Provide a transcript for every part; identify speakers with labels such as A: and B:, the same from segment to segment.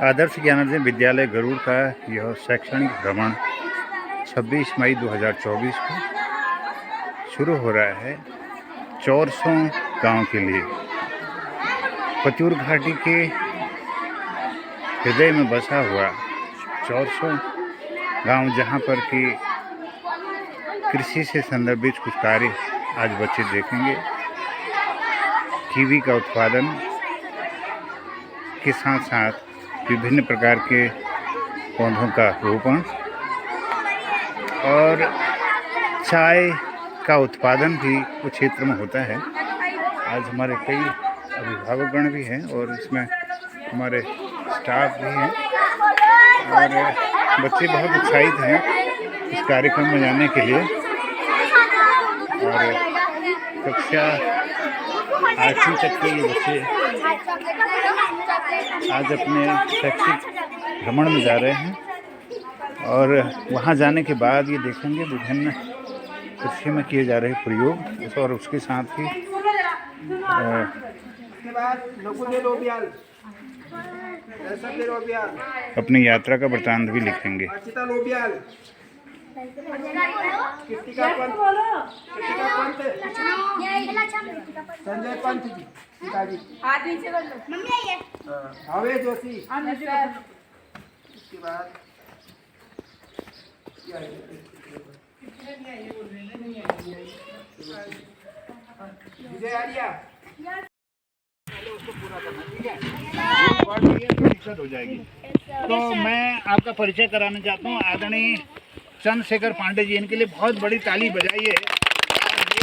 A: आदर्श ज्ञानोदय विद्यालय गरुड़ का यह शैक्षणिक भ्रमण 26 मई 2024 को शुरू हो रहा है चौरसों गांव के लिए। पचूर घाटी के हृदय में बसा हुआ चौरसों गांव, जहां पर कि कृषि से संदर्भित कुछ कार्य आज बच्चे देखेंगे। कीवी का उत्पादन के साथ साथ विभिन्न प्रकार के पौधों का रोपण और चाय का उत्पादन भी उस क्षेत्र में होता है। आज हमारे कई अभिभावकगण भी हैं और इसमें हमारे स्टाफ भी हैं और बच्चे बहुत उत्साहित हैं इस कार्यक्रम में जाने के लिए। और कक्षा 8वीं तक के ये बच्चे आज अपने शैक्षिक भ्रमण में जा रहे हैं और वहाँ जाने के बाद ये देखेंगे विभिन्न कृषि में किए जा रहे प्रयोग और उसके साथ ही अपनी यात्रा का वृत्तांत भी लिखेंगे।
B: संजय पंत जी, पिताजी। हवे जोशी। इसके बाद विजय आर्या।
A: हो जाएगी। तो मैं आपका परिचय कराना चाहता हूँ आदरणीय चंद्रशेखर पांडे जी। इनके लिए बहुत बड़ी ताली बजाइए। ये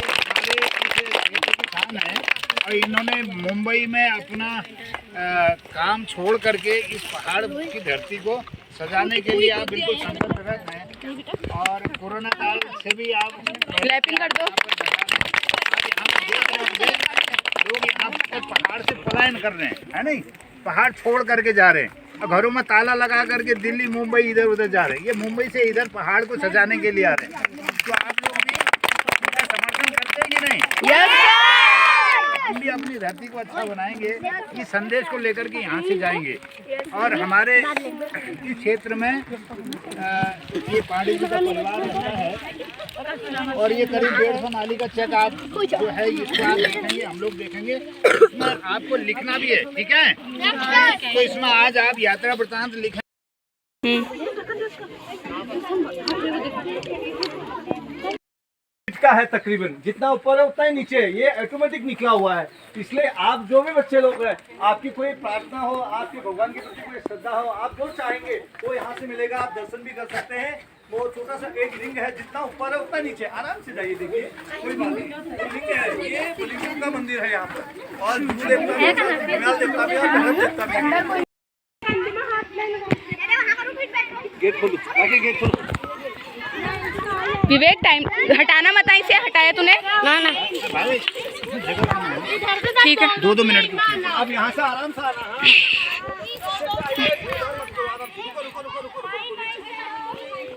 A: हमारे किसान हैं और इन्होंने मुंबई में अपना काम छोड़ करके इस पहाड़ की धरती को सजाने के लिए आप बिल्कुल संकल्परत हैं और कोरोना काल से भी आप
C: क्लैपिंग कर दो।
A: लोग यहाँ पर पहाड़ से पलायन कर रहे हैं, है नहीं, पहाड़ छोड़ करके जा रहे हैं और घरों में ताला लगा करके दिल्ली मुंबई इधर उधर जा रहे हैं। ये मुंबई से इधर पहाड़ को सजाने के लिए आ रहे हैं। तो आप लोग भी उनका समर्थन करते हैं कि नहीं? हम भी अपनी धरती को अच्छा बनाएंगे, इस संदेश को लेकर के यहाँ से जाएंगे। और हमारे इस क्षेत्र में ये पांडे जी का परिवार रहता है और ये करीब 150 नाली का चेक आप जो है इसको आप देखेंगे, हम लोग देखेंगे। इसमें आपको लिखना भी है, ठीक है? तो इसमें आज आप यात्रा वृत्तांत लिखें।
B: का है तकरीबन जितना ऊपर है उतना ही नीचे है। ये ऑटोमेटिक निकला हुआ है, इसलिए आप जो भी बच्चे लोग हैं, आपकी कोई प्रार्थना हो, आपके भगवान के प्रति कोई श्रद्धा हो, आप जो चाहेंगे वो यहाँ से मिलेगा। आप दर्शन भी कर सकते हैं। वो छोटा सा एक लिंग है, जितना ऊपर है उतना नीचे, आराम से जाइए, देखिए कोई बात नहीं। लिंग है, ये बलिंग का मंदिर है यहाँ पर और गेट खोलो, आगे गेट खोलो।
C: विवेक टाइम हटाना मत, इसे हटाया तूने ना। ठीक है,
A: 2 मिनट की।
B: अब यहाँ से आराम से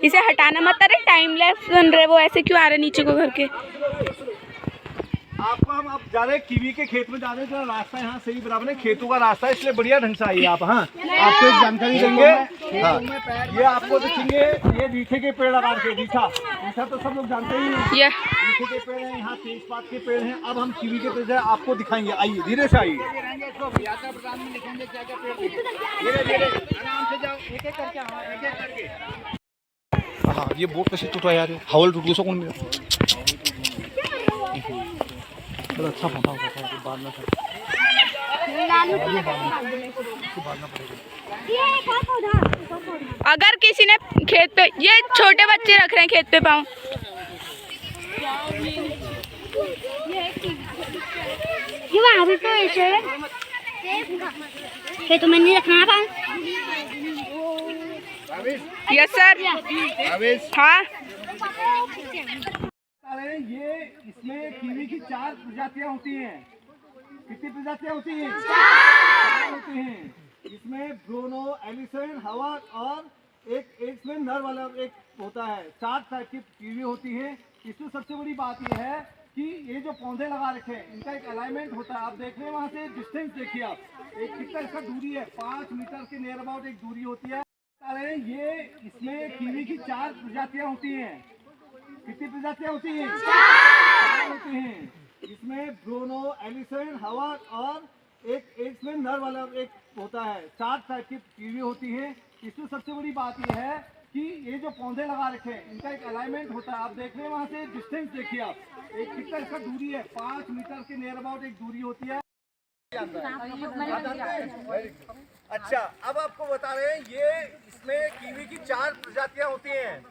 C: इसे हटाना मत। अरे टाइम लैप्स बन रहे, वो ऐसे क्यों आ रहे नीचे को घर के?
B: आपको हम अब जा रहे हैं कीवी के खेत में, जा रहे हैं। रास्ता यहाँ सही बराबर है, खेतों का रास्ता है, इसलिए बढ़िया ढंग से आइए आप। हाँ, आपको एक जानकारी देंगे। हाँ, ये आपको देखेंगे, ये रीठे के पेड़ लगा के, रीठा तो सब लोग जानते ही हैं।
C: ये
B: रीठे के पेड़ हैं, यहाँ तेजपात के पेड़ हैं। अब हम कीवी के पेड़ आपको दिखाएंगे, आइए धीरे से आइए। हाँ, ये बोट कैसे टूटा यार, हवल टूट गई कौन बड़ा अच्छा फोटा होगा, बाद में
C: अगर किसी ने खेत पे, ये छोटे बच्चे रख रहे हैं खेत पे पाँव।
D: ये वहाँ भी तो ऐसे खेत में नहीं रखना पाँव।
C: Yes sir. हाँ,
B: ये इसमें कीवी की 4 प्रजातियां होती हैं। कितनी प्रजातियां होती हैं? 4 होती हैं। इसमें ब्रोनो, एलिसन, हवा और एक नर वाला एक होता है। 4 टाइप की कीवी होती है। इसमें सबसे बड़ी बात यह है कि ये जो पौधे लगा रखे हैं इनका एक अलाइनमेंट होता है। आप देख रहे हैं वहाँ से डिस्टेंस देखिए आप, एक कितना इसका दूरी है, 5 मीटर के नियर अबाउट एक दूरी होती है। अरे ये इसमें कीवी की 4 प्रजातियां होती हैं। कितनी प्रजातियां होती हैं? 4 होती हैं। इसमें ब्रोनो, एलिसन, हवर और एक इसमें नर वाला एक होता है। 4 टाइप की कीवी होती है। इसमें सबसे बड़ी बात यह है कि ये जो पौधे लगा रखे हैं इनका एक अलाइनमेंट होता है। आप देख रहे हैं वहाँ से डिस्टेंस देखिए आप, एक कितना इसका दूरी है, 5 मीटर के नियर अबाउट एक दूरी होती है। अच्छा, अब आपको बता रहे हैं ये इसमें कीवी की 4 प्रजातियां होती हैं।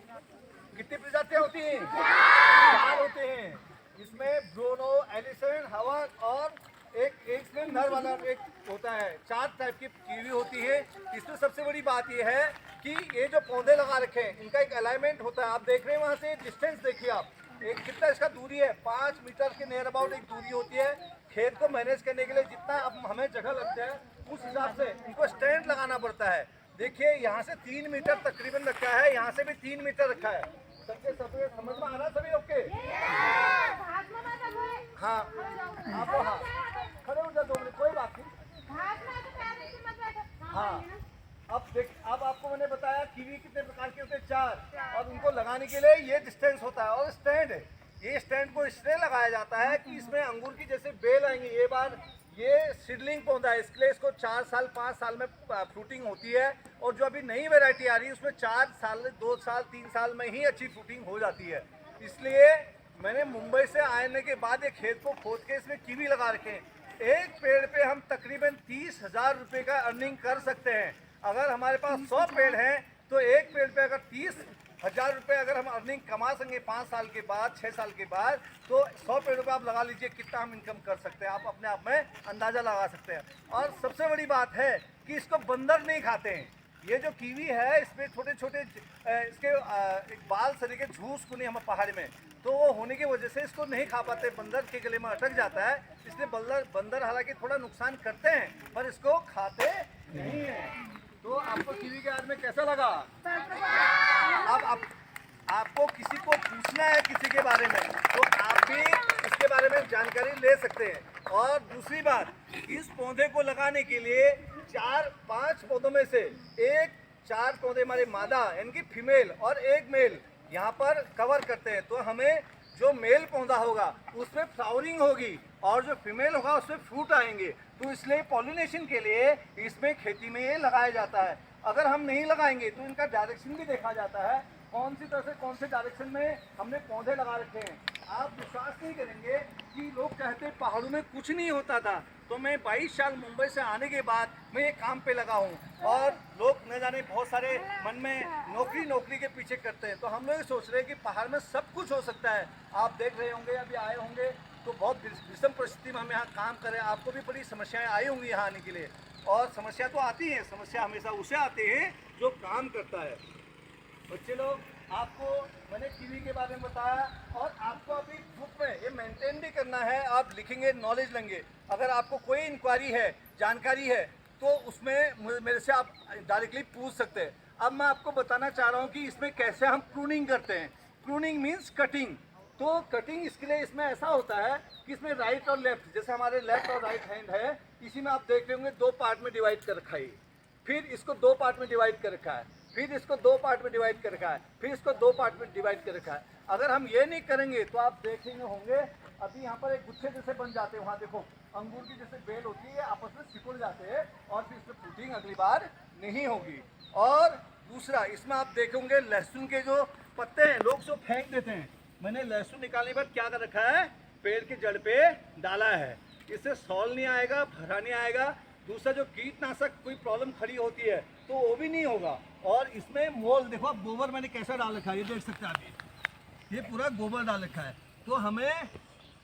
B: कितनी प्रजातियां होती हैं? 4 होते हैं। इसमें ब्रोनो, एलिसन, हवर और एक इसमें नर वाला एक होता है। 4 टाइप की कीवी होती है। इसमें सबसे बड़ी बात यह है कि ये जो पौधे लगा रखे हैं इनका एक अलाइनमेंट होता है। आप देख रहे हैं वहाँ से डिस्टेंस देखिए आप, एक कितना इसका दूरी है, 5 मीटर के नियर अबाउट एक दूरी होती है। खेत को मैनेज करने के लिए जितना अब हमें जगह लगता है उस हिसाब से इनको स्टैंड लगाना पड़ता है। देखिए यहाँ से 3 मीटर तकरीबन रखा है, यहाँ से भी 3 मीटर रखा है। सबके सबके समझ में आ रहा सभी लोग के? हाँ, आपको हाँ खड़े हो जाओ 2 मिनट, कोई बात नहीं। हाँ, अब आपको मैंने बताया कीवी कितने प्रकार के होते हैं, 4, और उनको लगाने के लिए ये डिस्टेंस होता है। और स्टैंड है, ये स्टैंड को इसलिए लगाया जाता है कि इसमें अंगूर की जैसे बेल आएंगी। ये बार ये सीडलिंग पौधा है, इसके लिए इसको 4 साल 5 साल में फ्रूटिंग होती है। और जो अभी नई वैरायटी आ रही है उसमें 4 साल 2 साल 3 साल में ही अच्छी फ्रूटिंग हो जाती है। इसलिए मैंने मुंबई से आने के बाद एक खेत को खोद के इसमें कीवी लगा रखे हैं। एक पेड़ पे हम तकरीबन 30,000 रुपये का अर्निंग कर सकते हैं। अगर हमारे पास 100 पेड़ हैं तो एक पेड़ पे अगर 30,000 रुपये अगर हम अर्निंग कमा सकेंगे 5 साल के बाद 6 साल के बाद, तो 100 पेड़ों पे आप लगा लीजिए कितना हम इनकम कर सकते हैं। आप अपने आप में अंदाज़ा लगा सकते हैं। और सबसे बड़ी बात है कि इसको बंदर नहीं खाते हैं। ये जो कीवी है इसमें छोटे छोटे इसके एक बाल सरीके झूस को नहीं हम पहाड़ में, तो वो होने की वजह से इसको नहीं खा पाते, बंदर के गले में अटक जाता है। इसलिए बंदर हालांकि थोड़ा नुकसान करते हैं पर इसको खाते नहीं है। तो आपको कीवी के बारे में कैसा लगा? अब आपको किसी को पूछना है किसी के बारे में तो आप भी इसके बारे में जानकारी ले सकते हैं। और दूसरी बात, इस पौधे को लगाने के लिए 4-5 पौधों में से 4 पौधे हमारे मादा यानी कि फीमेल और एक मेल यहाँ पर कवर करते हैं। तो हमें जो मेल पौधा होगा उसमें फ्लावरिंग होगी और जो फीमेल होगा उसमें फ्रूट आएंगे। तो इसलिए पॉलिनेशन के लिए इसमें खेती में ये लगाया जाता है। अगर हम नहीं लगाएंगे तो इनका डायरेक्शन भी देखा जाता है, कौन सी तरह से कौन से डायरेक्शन में हमने पौधे लगा रखे हैं। आप विश्वास नहीं करेंगे कि लोग कहते हैं पहाड़ों में कुछ नहीं होता था। तो मैं 22 साल मुंबई से आने के बाद मैं ये काम पे लगा हूँ और लोग न जाने बहुत सारे मन में नौकरी के पीछे करते हैं। तो हम लोग सोच रहे हैं कि पहाड़ में सब कुछ हो सकता है। आप देख रहे होंगे, अभी आए होंगे तो बहुत विषम परिस्थिति में हम यहाँ काम करें। आपको भी बड़ी समस्याएं आई होंगी यहाँ आने के लिए, और समस्या तो आती है, समस्या हमेशा उसे आती है जो काम करता है। बच्चे लोग, आपको मैंने कीवी के बारे में बताया और आपको अभी बुक में ये मेंटेन भी करना है। आप लिखेंगे, नॉलेज लेंगे। अगर आपको कोई इंक्वायरी है, जानकारी है तो उसमें मेरे से आप डायरेक्टली पूछ सकते हैं। अब मैं आपको बताना चाह रहा हूँ कि इसमें कैसे हम प्रूनिंग करते हैं। Pruning means cutting. तो कटिंग इसके लिए इसमें ऐसा होता है कि इसमें राइट और लेफ्ट, जैसे हमारे लेफ्ट और राइट हैंड है, इसी में आप देख रहे होंगे 2 पार्ट में डिवाइड कर रखा है। फिर इसको 2 पार्ट में डिवाइड कर रखा है, फिर इसको 2 पार्ट में डिवाइड कर रखा है, फिर इसको 2 पार्ट में डिवाइड कर रखा है। अगर हम ये नहीं करेंगे तो आप देखेंगे होंगे अभी यहाँ पर एक गुच्छे जैसे बन जाते हैं। वहाँ देखो अंगूर की जैसे बेल होती है, आपस में सिकुड़ जाते हैं और फिर इसमें फ्रूटिंग अगली बार नहीं होगी। और दूसरा, इसमें आप देखेंगे लहसुन के जो पत्ते हैं लोग जो फेंक देते हैं, मैंने लहसुन निकालने के बाद क्या कर रखा है, पेड़ की जड़ पे डाला है। इससे सॉल नहीं आएगा, भरा नहीं आएगा। दूसरा, जो कीटनाशक कोई प्रॉब्लम खड़ी होती है तो वो भी नहीं होगा। और इसमें मोल देखो, आप गोबर मैंने कैसा डाल रखा है, ये देख सकते हैं आप, ये पूरा गोबर डाल रखा है। तो हमें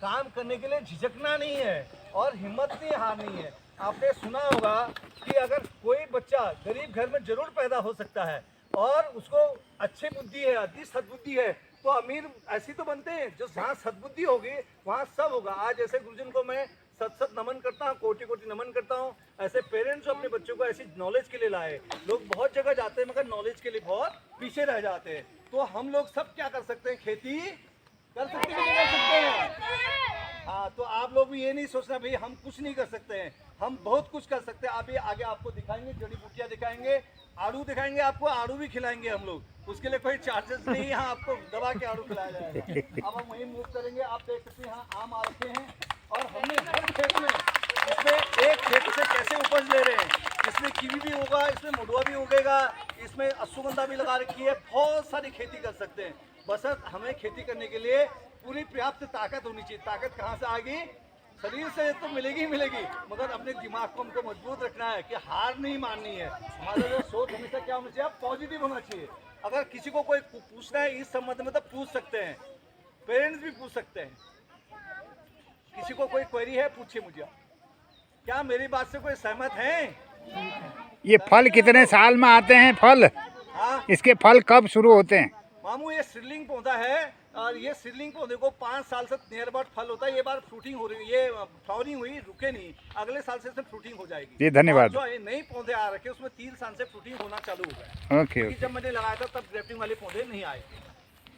B: काम करने के लिए झिझकना नहीं है और हिम्मत नहीं हारनी है। आपने सुना होगा कि अगर कोई बच्चा गरीब घर में जरूर पैदा हो सकता है और उसको अच्छी बुद्धि है, अच्छी सद्बुद्धि है, तो अमीर ऐसी तो बनते हैं जो जहाँ सद्बुद्धि होगी वहाँ सब होगा। आज ऐसे गुरुजन को मैं सत नमन करता हूँ, कोटि कोटि नमन करता हूँ। ऐसे पेरेंट्स जो अपने बच्चों को ऐसी नॉलेज के लिए लाए। लोग बहुत जगह जाते हैं मगर नॉलेज के लिए बहुत पीछे रह जाते हैं। तो हम लोग सब क्या कर सकते हैं, खेती कर सकते हैं कि नहीं कर सकते हैं? हाँ, तो आप लोग भी ये नहीं सोचना भाई हम कुछ नहीं कर सकते हैं, हम बहुत कुछ कर सकते हैं। अभी आगे आपको दिखाएंगे, जड़ी बूटियाँ दिखाएंगे, आड़ू दिखाएंगे, आपको आड़ू भी खिलाएंगे हम लोग, उसके लिए कोई चार्जेस नहीं, यहाँ आपको दबा के आड़ू खिलाया जाएगा। अब हम वहीं मूव करेंगे। आप देख सकते हैं यहाँ आम आ रखे हैं और हमने हर खेत में, इसमें एक खेत से कैसे उपज ले रहे हैं, इसमें कीवी भी होगा, इसमें मडुआ भी उगेगा, इसमें अश्वगंधा भी लगा रखी है, बहुत सारी खेती कर सकते हैं। बस हमें खेती करने के लिए पूरी पर्याप्त ताकत होनी चाहिए। ताकत कहाँ से आएगी? शरीर से तो मिलेगी ही मिलेगी, मगर अपने दिमाग को हमको मजबूत रखना है कि हार नहीं माननी है। हमारा जो सोच हमेशा क्या होना चाहिए? पॉजिटिव होना चाहिए। अगर किसी को कोई पूछना है इस संबंध में तो पूछ सकते हैं, पेरेंट्स भी पूछ सकते हैं। किसी को कोई क्वेरी है पूछिए मुझे। क्या मेरी बात से कोई सहमत है?
A: ये फल कितने साल में आते हैं? फल
B: हाँ
A: इसके फल कब शुरू होते हैं?
B: मामू, ये सीडलिंग पौधा है और ये सीडलिंग पौधे को 5 साल से नियर अबाउट फल होता है। ये बार फ्रूटिंग हो रही है, ये फ्लावरिंग हुई, रुके नहीं, अगले साल से इसमें फ्रूटिंग हो जाएगी।
A: जी धन्यवाद।
B: जो ये नए पौधे आ रखे उसमें 3 साल से फ्रूटिंग होना चालू हो गया।
A: ओके
B: जब मैंने लगाया था तब ग्रेफ्टिंग वाले पौधे नहीं आए थे।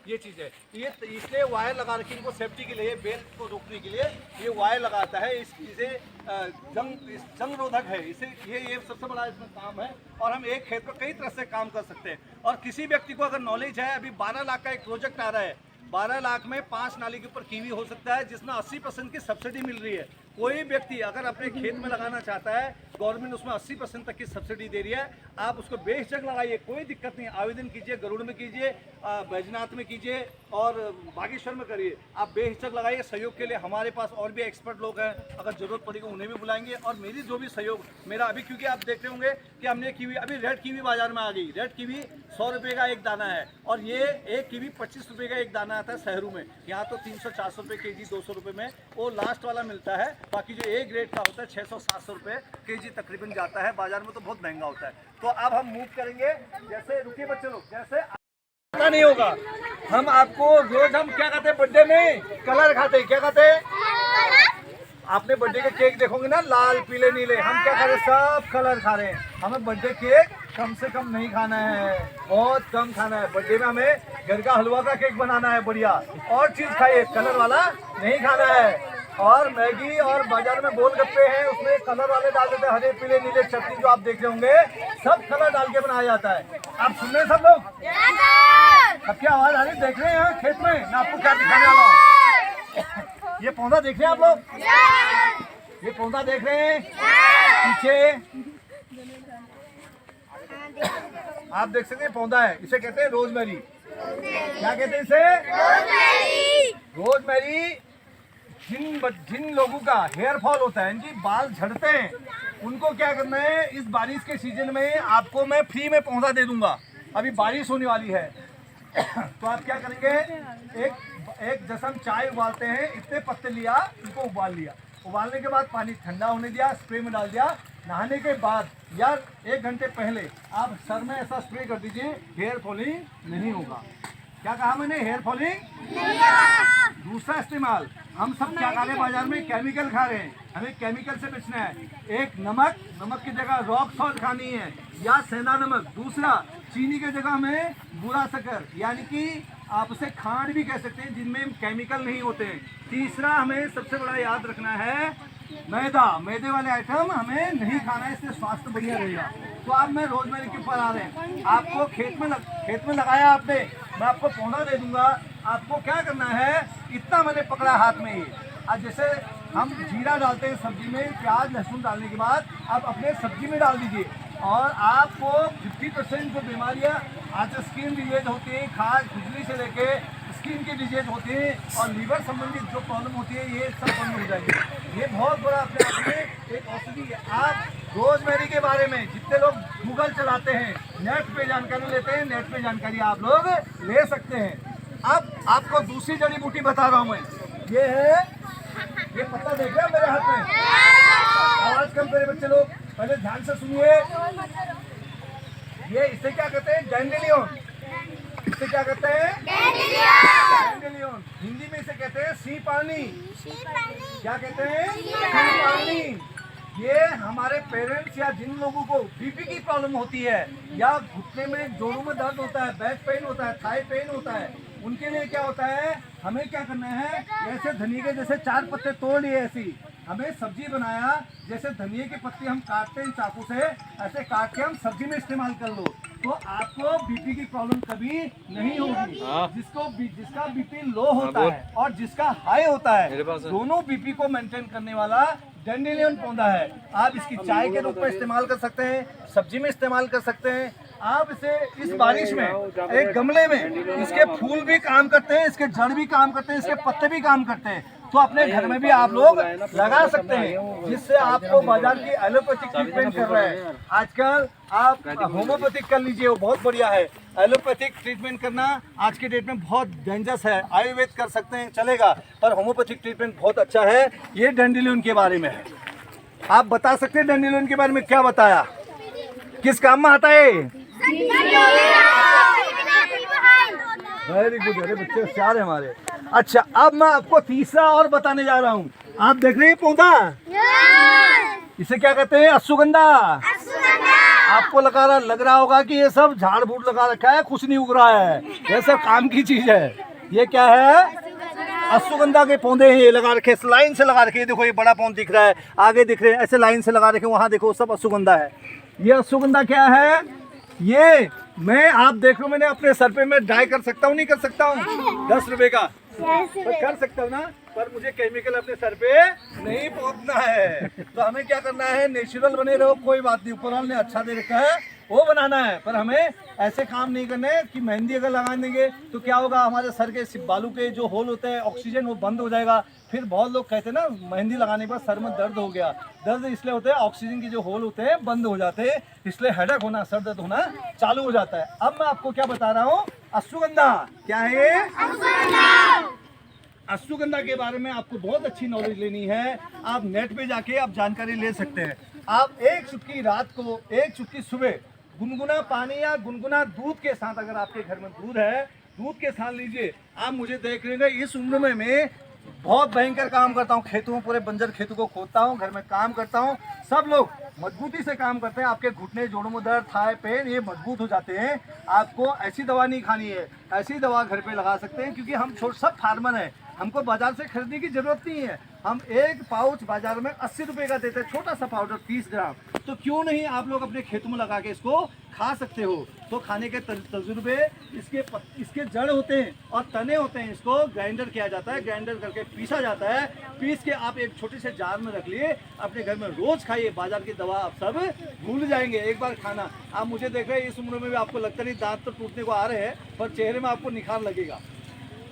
B: ये चीज़ है, ये इसलिए वायर लगा रखी इनको सेफ्टी के लिए, बेल को रोकने के लिए ये वायर लगाता है। इसे जंग रोधक है, इसे ये सबसे बड़ा इसमें काम है। और हम एक खेत पर कई तरह से काम कर सकते हैं। और किसी व्यक्ति को अगर नॉलेज है, अभी 12 लाख का एक प्रोजेक्ट आ रहा है, 12 लाख में 5 नाली के ऊपर कीवी हो सकता है, जिसमें 80% की सब्सिडी मिल रही है। कोई व्यक्ति अगर अपने खेत में लगाना चाहता है, गवर्नमेंट उसमें 80% तक की सब्सिडी दे रही है। आप उसको बेशक लगाइए, कोई दिक्कत नहीं। आवेदन कीजिए, गरुड़ में कीजिए, बैजनाथ में कीजिए और बागेश्वर में करिए। आप बेहिचक लगाइए। सहयोग के लिए हमारे पास और भी एक्सपर्ट लोग हैं, अगर जरूरत पड़ेगी उन्हें भी बुलाएंगे। और मेरी जो भी सहयोग मेरा अभी, क्योंकि आप देखते होंगे कि हमने कीवी, अभी रेड कीवी बाजार में आ गई। रेड कीवी 100 रुपये का एक दाना है और ये एक कीवी 25 रुपये का एक दाना आता है शहरों में। यहाँ तो 300-400 रुपये केजी, 200 रुपये में वो लास्ट वाला मिलता है। बाकी जो ए ग्रेड का होता है 600-700 रुपये केजी तकरीबन जाता है, बाजार में तो बहुत महंगा होता है। तो अब हम मूव करेंगे, जैसे रुकिए बच्चे लोग, जैसे पता नहीं होगा, हम आपको रोज हम क्या कहते हैं, बर्थडे में कलर खाते हैं। क्या खाते हैं? आपने बर्थडे के केक देखोगे ना, लाल पीले नीले, हम क्या खा रहे हैं? सब कलर खा रहे हैं। हमें बर्थडे केक कम से कम नहीं खाना है, बहुत कम खाना है। बर्थडे में हमें घर का हलवा का केक बनाना है बढ़िया, और चीज खाइए, कलर वाला नहीं खाना है। और मैगी और बाजार में गोलगप्पे हैं, उसमें कलर वाले डाल देते हैं, हरे पीले नीले। चटनी जो आप देख रहे होंगे सब कलर डाल के बनाया जाता है। आप सुन रहे हैं सब लोग? सबकी आवाज आ रही, देख रहे हैं खेत में? मैं आपको क्या दिखाने वाला हूँ, ये पौधा देख रहे हैं आप लोग? ये पौधा देख रहे हैं पीछे, आप देख सकते हैं पौधा है, इसे कहते हैं रोजमेरी। क्या कहते हैं इसे? रोजमेरी। जिन लोगों का हेयर फॉल होता है, इनकी बाल झड़ते हैं, उनको क्या करना है, इस बारिश के सीजन में आपको मैं फ्री में पौधा दे दूंगा। अभी बारिश होने वाली है तो आप क्या करेंगे, एक जैसे हम चाय उबालते हैं, इतने पत्ते लिया, इनको उबाल लिया, उबालने के बाद पानी ठंडा होने दिया, स्प्रे में डाल दिया। नहाने के बाद या 1 घंटे पहले आप सर में ऐसा स्प्रे कर दीजिए, हेयर फॉलिंग नहीं होगा। क्या कहा मैंने? हेयर फॉलिंग नहीं होगा। दूसरा इस्तेमाल, हम सब क्या खा रहे हैं बाजार में? केमिकल खा रहे हैं, हमें केमिकल से बचना है। एक नमक की जगह रॉक सॉल्ट खानी है या सेंधा नमक। दूसरा, चीनी की जगह हमें बूरा शक्कर, यानी कि आप उसे खांड भी कह सकते हैं, जिनमें केमिकल नहीं होते हैं। तीसरा, हमें सबसे बड़ा याद रखना है, मैदे वाले आइटम हमें नहीं खाना है, इससे स्वास्थ्य बढ़िया रहेगा। तो अब मैं रोजमेरी के ऊपर आ रहे हैं। आपको खेत में लगाया आपने, मैं आपको पौधा दे दूंगा। आपको क्या करना है, इतना मैंने पकड़ा हाथ में ही। अब जैसे हम जीरा डालते हैं सब्जी में, प्याज लहसुन डालने के बाद आप अपने सब्जी में डाल दीजिए। और आपको 50% जो बीमारियाँ आज स्किन डिजीज होती है, खास खुजली से लेके स्किन की डिजीज होती है और लीवर संबंधित जो प्रॉब्लम होती है, ये सब बंद हो जाएगी। ये बहुत बड़ा अपने आप में एक औषधि है। आप रोजमेरी के बारे में जितने लोग गूगल चलाते हैं, नेट पे जानकारी लेते हैं, नेट पे जानकारी आप लोग ले सकते हैं। अब आपको दूसरी जड़ी बूटी बता रहा हूँ मैं, ये है, ये पत्ता देख रहे हैं मेरे हाथ में? आवाज कम करे बच्चे लोग, पहले ध्यान से सुनिए। ये इसे क्या कहते हैं? डैंडेलियन। इसे क्या कहते हैं? डैंडेलियन। हिंदी में इसे कहते हैं सी पानी। क्या कहते हैं? सी पानी। ये हमारे पेरेंट्स या जिन लोगों को बीपी की प्रॉब्लम होती है या घुटने में जोड़ों में दर्द होता है, बैक पेन होता है, थाई पेन होता है, उनके लिए क्या होता है, हमें क्या करना है, ऐसे धनिए के जैसे 4 पत्ते तोड़ लिए, ऐसी हमें सब्जी बनाया, जैसे धनिए के पत्ते हम काटते हैं चाकू से, ऐसे काट के हम सब्जी में इस्तेमाल कर लो, तो आपको बीपी की प्रॉब्लम कभी नहीं होगी। जिसका बीपी लो होता है और जिसका हाई होता है, दोनों बीपी को मेंटेन करने वाला डैंडेलियन पौधा है। आप इसकी चाय के रूप में इस्तेमाल कर सकते हैं, सब्जी में इस्तेमाल कर सकते हैं। आप इसे इस बारिश में एक गमले में, इसके फूल भी काम करते हैं, इसके जड़ भी काम करते हैं, इसके पत्ते भी काम करते हैं, तो अपने घर में भी आप लोग लगा सकते हैं, जिससे आपको बाजार की एलोपैथिक ट्रीटमेंट कर रहे हैं। आजकल आप होम्योपैथिक कर लीजिए, वो बहुत बढ़िया है। एलोपैथिक ट्रीटमेंट करना आज के डेट में बहुत डेंजरस है। आयुर्वेद कर सकते हैं, चलेगा, पर होम्योपैथिक ट्रीटमेंट बहुत अच्छा है। ये डैंडेलियन के बारे में है। आप बता सकते हैं डैंडेलियन के बारे में क्या बताया, किस काम में आता है? वेरी गुड, अरे बच्चे होशियार है हमारे। अच्छा, अब मैं आपको तीसरा और बताने जा रहा हूँ। आप देख रहे हैं पौधा, इसे क्या कहते हैं? अश्वगंधा। आपको लग रहा होगा कि ये सब झाड़ फूट लगा रखा है, कुछ नहीं उग रहा है, ये सब काम की चीज है। ये क्या है? अश्वगंधा के पौधे हैं, ये लगा रखे, लाइन से लगा रखे। देखो ये बड़ा पौधा दिख रहा है, आगे दिख रहे हैं, ऐसे लाइन से लगा रखे, वहाँ देखो सब अश्वगंधा है। ये अश्वगंधा क्या है? ये मैं आप देख लो, मैंने अपने सर पे मैं डाई कर सकता हूँ, नहीं कर सकता हूँ? 10 रुपए का कर सकता हूँ ना, पर मुझे केमिकल अपने सर पे नहीं पोतना है। तो हमें क्या करना है, नेचुरल बने रहो, कोई बात नहीं, ऊपर वाले ने अच्छा दे रखा है वो बनाना है। पर हमें ऐसे काम नहीं करने कि मेहंदी अगर लगा देंगे तो क्या होगा, हमारे सर के बालू के जो होल होते हैं, ऑक्सीजन वो बंद हो जाएगा। फिर बहुत लोग कहते हैं ना, मेहंदी लगाने के बाद सर में दर्द हो गया। दर्द इसलिए होता है, ऑक्सीजन के जो होल होते हैं बंद हो जाते हैं, इसलिए हेडेक होना, सर दर्द होना चालू हो जाता है। अब मैं आपको क्या बता रहा हूँ, अश्वगंधा क्या है? अश्वगंधा के बारे में आपको बहुत अच्छी नॉलेज लेनी है। आप नेट पे जाके आप जानकारी ले सकते हैं। आप एक चुटकी रात को, एक चुटकी सुबह गुनगुना पानी या गुनगुना दूध के साथ, अगर आपके घर में दूध है, दूध के साथ लीजिए। आप मुझे देख रहे हैं, इस उम्र में मैं बहुत भयंकर काम करता हूँ, खेतों में पूरे बंजर खेतों को खोदता हूँ, घर में काम करता हूँ। सब लोग मजबूती से काम करते हैं। आपके घुटने, जोड़ों में दर्द, थाई पेन, ये मजबूत हो जाते हैं। आपको ऐसी दवा नहीं खानी है, ऐसी दवा घर पे लगा सकते हैं, क्योंकि हम सब फार्मर हैं, हमको बाजार से खरीदने की जरूरत नहीं है। हम एक पाउच बाजार में 80 रुपए का देते हैं, छोटा सा पाउडर 30 ग्राम। तो क्यों नहीं आप लोग अपने खेतों में लगा के इसको खा सकते हो। तो खाने के तजुर्बे, इसके जड़ होते हैं और तने होते हैं, इसको ग्राइंडर किया जाता है, ग्राइंडर करके पीसा जाता है। पीस के आप एक छोटे से जार में रख लिए, अपने घर में रोज खाइए। बाजार की दवा आप सब भूल जाएंगे, एक बार खाना। आप मुझे देख रहे हैं, इस उम्र में भी आपको लगता नहीं, दांत तो टूटने को आ रहे हैं, पर चेहरे में आपको निखार लगेगा,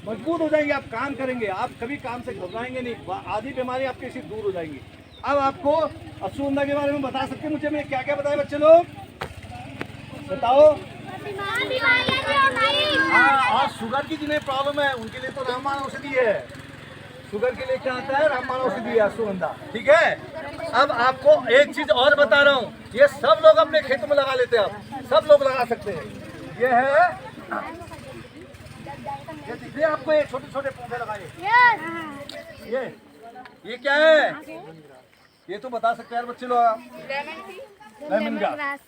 B: मजबूत हो जाएंगे, आप काम करेंगे, आप कभी काम से घबराएंगे नहीं, आधी बीमारी आपकी इससे दूर हो जाएंगी। अब आपको अश्वगंधा के बारे में बता सकते हैं मुझे, मैं क्या क्या बताया बच्चे लोग, बताओ। हाँ, और शुगर की जिन्हें प्रॉब्लम है उनके लिए तो रामबाण औषधि है। शुगर के लिए क्या आता है? रामबाण औषधि है अश्वगंधा, ठीक है। अब आपको एक चीज और बता रहा हूँ, ये सब लोग अपने खेतों में लगा लेते हैं, आप सब लोग लगा सकते हैं। ये है, ये दिखते आपको, ये छोटे छोटे पौधे लगाए। ये क्या है? ये तो बता सकते हैं यार बच्चे लोग, लेमन ग्रास।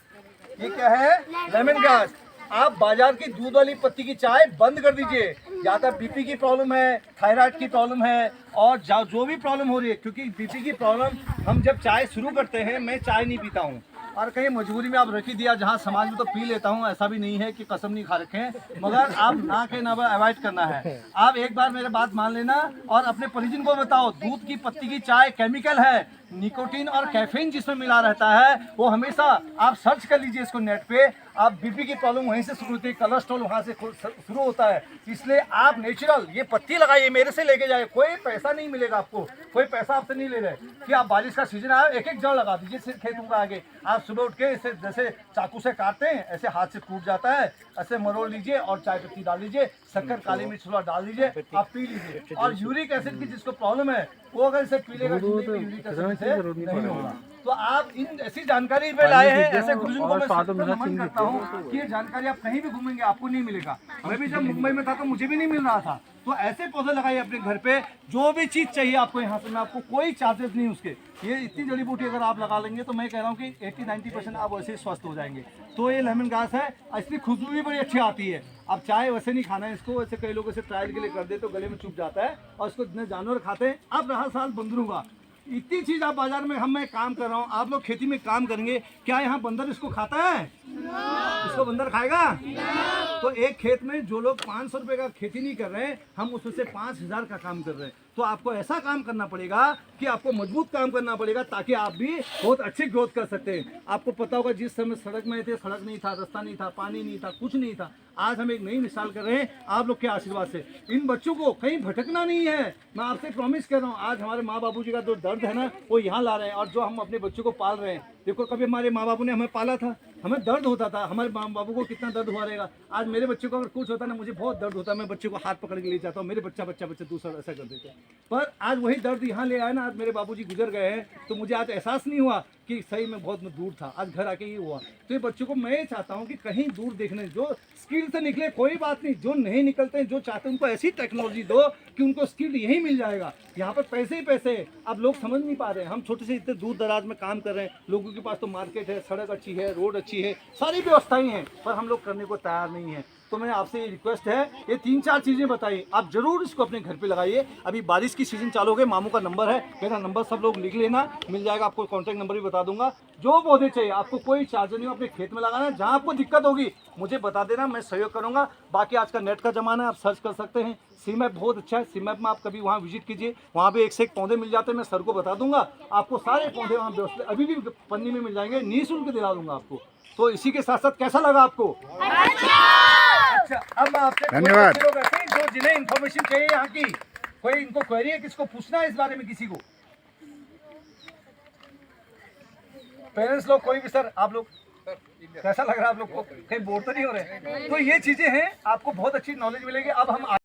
B: ये क्या है? Lemon grass. आप बाजार की दूध वाली पत्ती की चाय बंद कर दीजिए। ज़्यादा बीपी की प्रॉब्लम है, थायराइड की प्रॉब्लम है, और जो भी प्रॉब्लम हो रही है, क्योंकि बीपी की प्रॉब्लम, हम जब चाय शुरू करते हैं, मैं चाय नहीं पीता हूँ, और कहीं मजबूरी में आप रख ही दिया, जहाँ समाज में तो पी लेता हूँ, ऐसा भी नहीं है कि कसम नहीं खा रखे हैं, मगर आप ना के ना अवॉइड करना है। आप एक बार मेरे बात मान लेना और अपने परिजन को बताओ, दूध की पत्ती की चाय केमिकल है, निकोटीन और कैफीन जिसमें मिला रहता है, वो हमेशा आप सर्च कर लीजिए इसको नेट पे। आप बीपी की प्रॉब्लम वहीं से शुरू होती है, कोलेस्ट्रॉल वहाँ से शुरू होता है। इसलिए आप नेचुरल ये पत्ती लगाइए, मेरे से लेके जाए, कोई पैसा नहीं मिलेगा आपको, कोई पैसा आपसे नहीं ले रहे कि आप बारिश का सीजन आया, एक एक जड़ लगा दीजिए खेतों का आगे। आप सुबह उठ के इसे जैसे चाकू से काटते हैं, ऐसे हाथ से टूट जाता है, ऐसे मरोड़ लीजिए और चाय पत्ती डाल लीजिए, शक्कर, काली मिर्च थोड़ा डाल दीजिए, आप पी लीजिए। और यूरिक एसिड की जिसको प्रॉब्लम है, वो अगर इसे पी लेगा, यूरिक एसिड से नहीं होगा। तो आप इन ऐसी जानकारी पे लाए हैं, ऐसे गुरुजन को मैं नमन करता हूँ कि ये जानकारी आप कहीं भी घूमेंगे आपको नहीं मिलेगा। मैं भी जब मुंबई में था तो मुझे भी नहीं मिल रहा था। तो ऐसे पौधे लगाइए अपने घर पे, जो भी चीज़ चाहिए आपको यहाँ से, मैं आपको कोई चार्जेस नहीं उसके। ये इतनी जड़ी बूटी अगर आप लगा लेंगे तो मैं कह रहा हूँ कि 80-90% आप वैसे ही स्वस्थ हो जाएंगे। तो ये लेमन ग्रास है, इसकी खुशबू भी बड़ी अच्छी आती है। अब चाय वैसे नहीं खाना है इसको, वैसे कई लोग इसे ट्रायल के लिए कर दे तो गले में चुभ जाता है और इसको इतने जानवर खाते हैं। अब रहा साल बंदरों का, इतनी चीज आप बाजार में मैं काम कर रहा हूँ, आप लोग खेती में काम करेंगे, क्या यहाँ बंदर इसको खाता है? इसको बंदर खाएगा? तो एक खेत में जो लोग 500 रुपए का खेती नहीं कर रहे हैं, हम उसमें से 5000 का काम कर रहे हैं। तो आपको ऐसा काम करना पड़ेगा कि आपको मजबूत काम करना पड़ेगा ताकि आप भी बहुत अच्छी ग्रोथ कर सकते हैं। आपको पता होगा जिस समय सड़क में थे, सड़क नहीं था, रास्ता नहीं था, पानी नहीं था, कुछ नहीं था, आज हम एक नई मिसाल कर रहे हैं आप लोग के आशीर्वाद से। इन बच्चों को कहीं भटकना नहीं है, मैं आपसे प्रॉमिस कर रहा हूँ। आज हमारे माँ बाबू जी का जो दर्द है ना वो यहाँ ला रहे हैं, और जो हम अपने बच्चों को पाल रहे हैं। देखो कभी हमारे माँ बाबू ने हमें पाला था, हमें दर्द होता था, हमारे माँ बाबू को कितना दर्द हुआ रहेगा। आज मेरे बच्चे को अगर कुछ होता ना, मुझे बहुत दर्द होता है, मैं बच्चे को हाथ पकड़ के ले जाता हूँ, मेरे बच्चा दूसरा ऐसा कर देते हैं। पर आज वही दर्द यहाँ ले आया ना, आज मेरे बाबूजी गुजर गए हैं, तो मुझे आज एहसास नहीं हुआ कि सही में बहुत दूर था, आज घर आके ही हुआ। तो ये बच्चों को मैं चाहता हूँ कि कहीं दूर देखने, जो स्किल से निकले कोई बात नहीं, जो नहीं निकलते हैं, जो चाहते हैं उनको ऐसी टेक्नोलॉजी दो कि उनको स्किल यहीं मिल जाएगा। यहाँ पर पैसे ही पैसे, अब लोग समझ नहीं पा रहे हैं। हम छोटे से इतने दूर दराज में काम कर रहे हैं, लोगों के पास तो मार्केट है, सड़क अच्छी है, रोड अच्छी है, सारी व्यवस्थाएं हैं, पर हम लोग करने को तैयार नहीं है। तो मैं आपसे ये रिक्वेस्ट है, ये 3-4 चीज़ें बताइए, आप जरूर इसको अपने घर पे लगाइए। अभी बारिश की सीजन चालू हो गई, मामू का नंबर है, मेरा नंबर सब लोग लिख लेना, मिल जाएगा आपको, कॉन्टैक्ट नंबर भी बता दूंगा। जो पौधे चाहिए आपको, कोई चार्ज नहीं हो, अपने खेत में लगाना है। जहाँ आपको दिक्कत होगी मुझे बता देना, मैं सहयोग करूँगा। बाकी आज का नेट का जमाना है, आप सर्च कर सकते हैं, सीमैप बहुत अच्छा है, सीमैप में आप कभी वहाँ विजिट कीजिए, वहाँ भी एक से एक पौधे मिल जाते हैं। मैं सर को बता दूंगा, आपको सारे पौधे वहाँ व्यवस्थित अभी भी पन्नी में मिल जाएंगे, निःशुल्क दिला दूंगा आपको। तो इसी के साथ साथ कैसा लगा आपको? अच्छा, अब मैं आपसे
A: धन्यवाद।
B: लोग ऐसे हैं जो जिन्हें इन्फॉर्मेशन चाहिए यहाँ की, कोई इनको क्वेरी है, किसको पूछना है इस बारे में, किसी को? पेरेंट्स लोग कोई भी? सर आप लोग कैसा लग रहा है आप लोग को? कहीं बोर तो नहीं हो रहे? तो ये चीजें हैं, आपको बहुत अच्छी नॉलेज मिलेगी। अब हम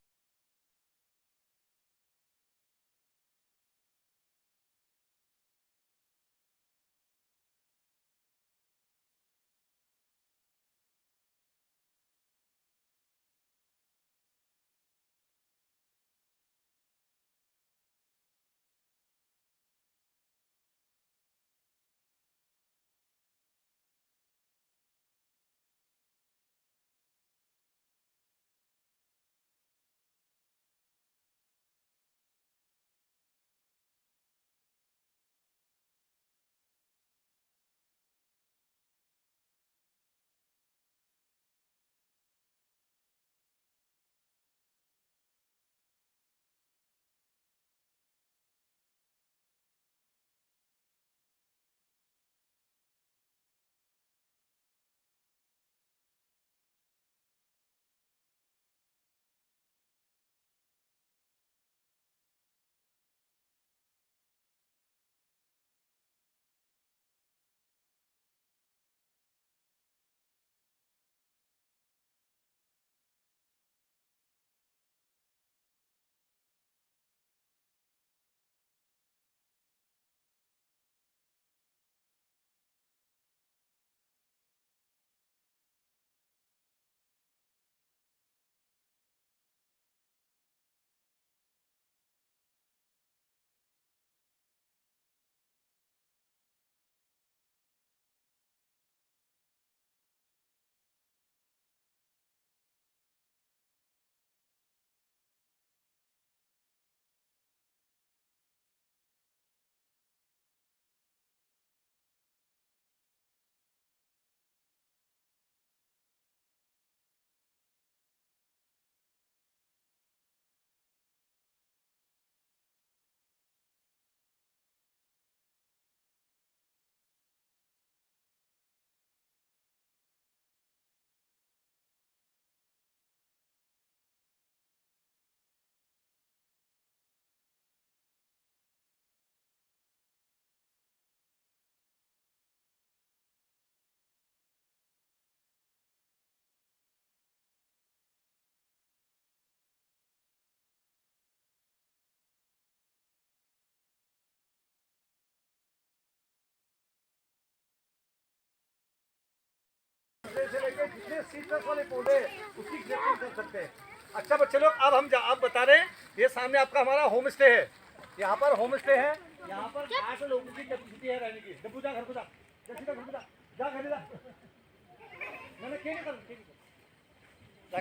B: जितने सीट्रस वाले पौधे उसकी ग्रेडिंग कर सकते हैं। अच्छा बच्चे लोग, अब हम आप बता रहे हैं, ये सामने आपका हमारा होम स्टे है। यहाँ पर होम स्टे है, यहाँ पर 8 लोगों की कैपेसिटी है रहने की। डब्बू जा घर को जा, जा घर को जा, जा घर जा, मैंने क्या नहीं कर तो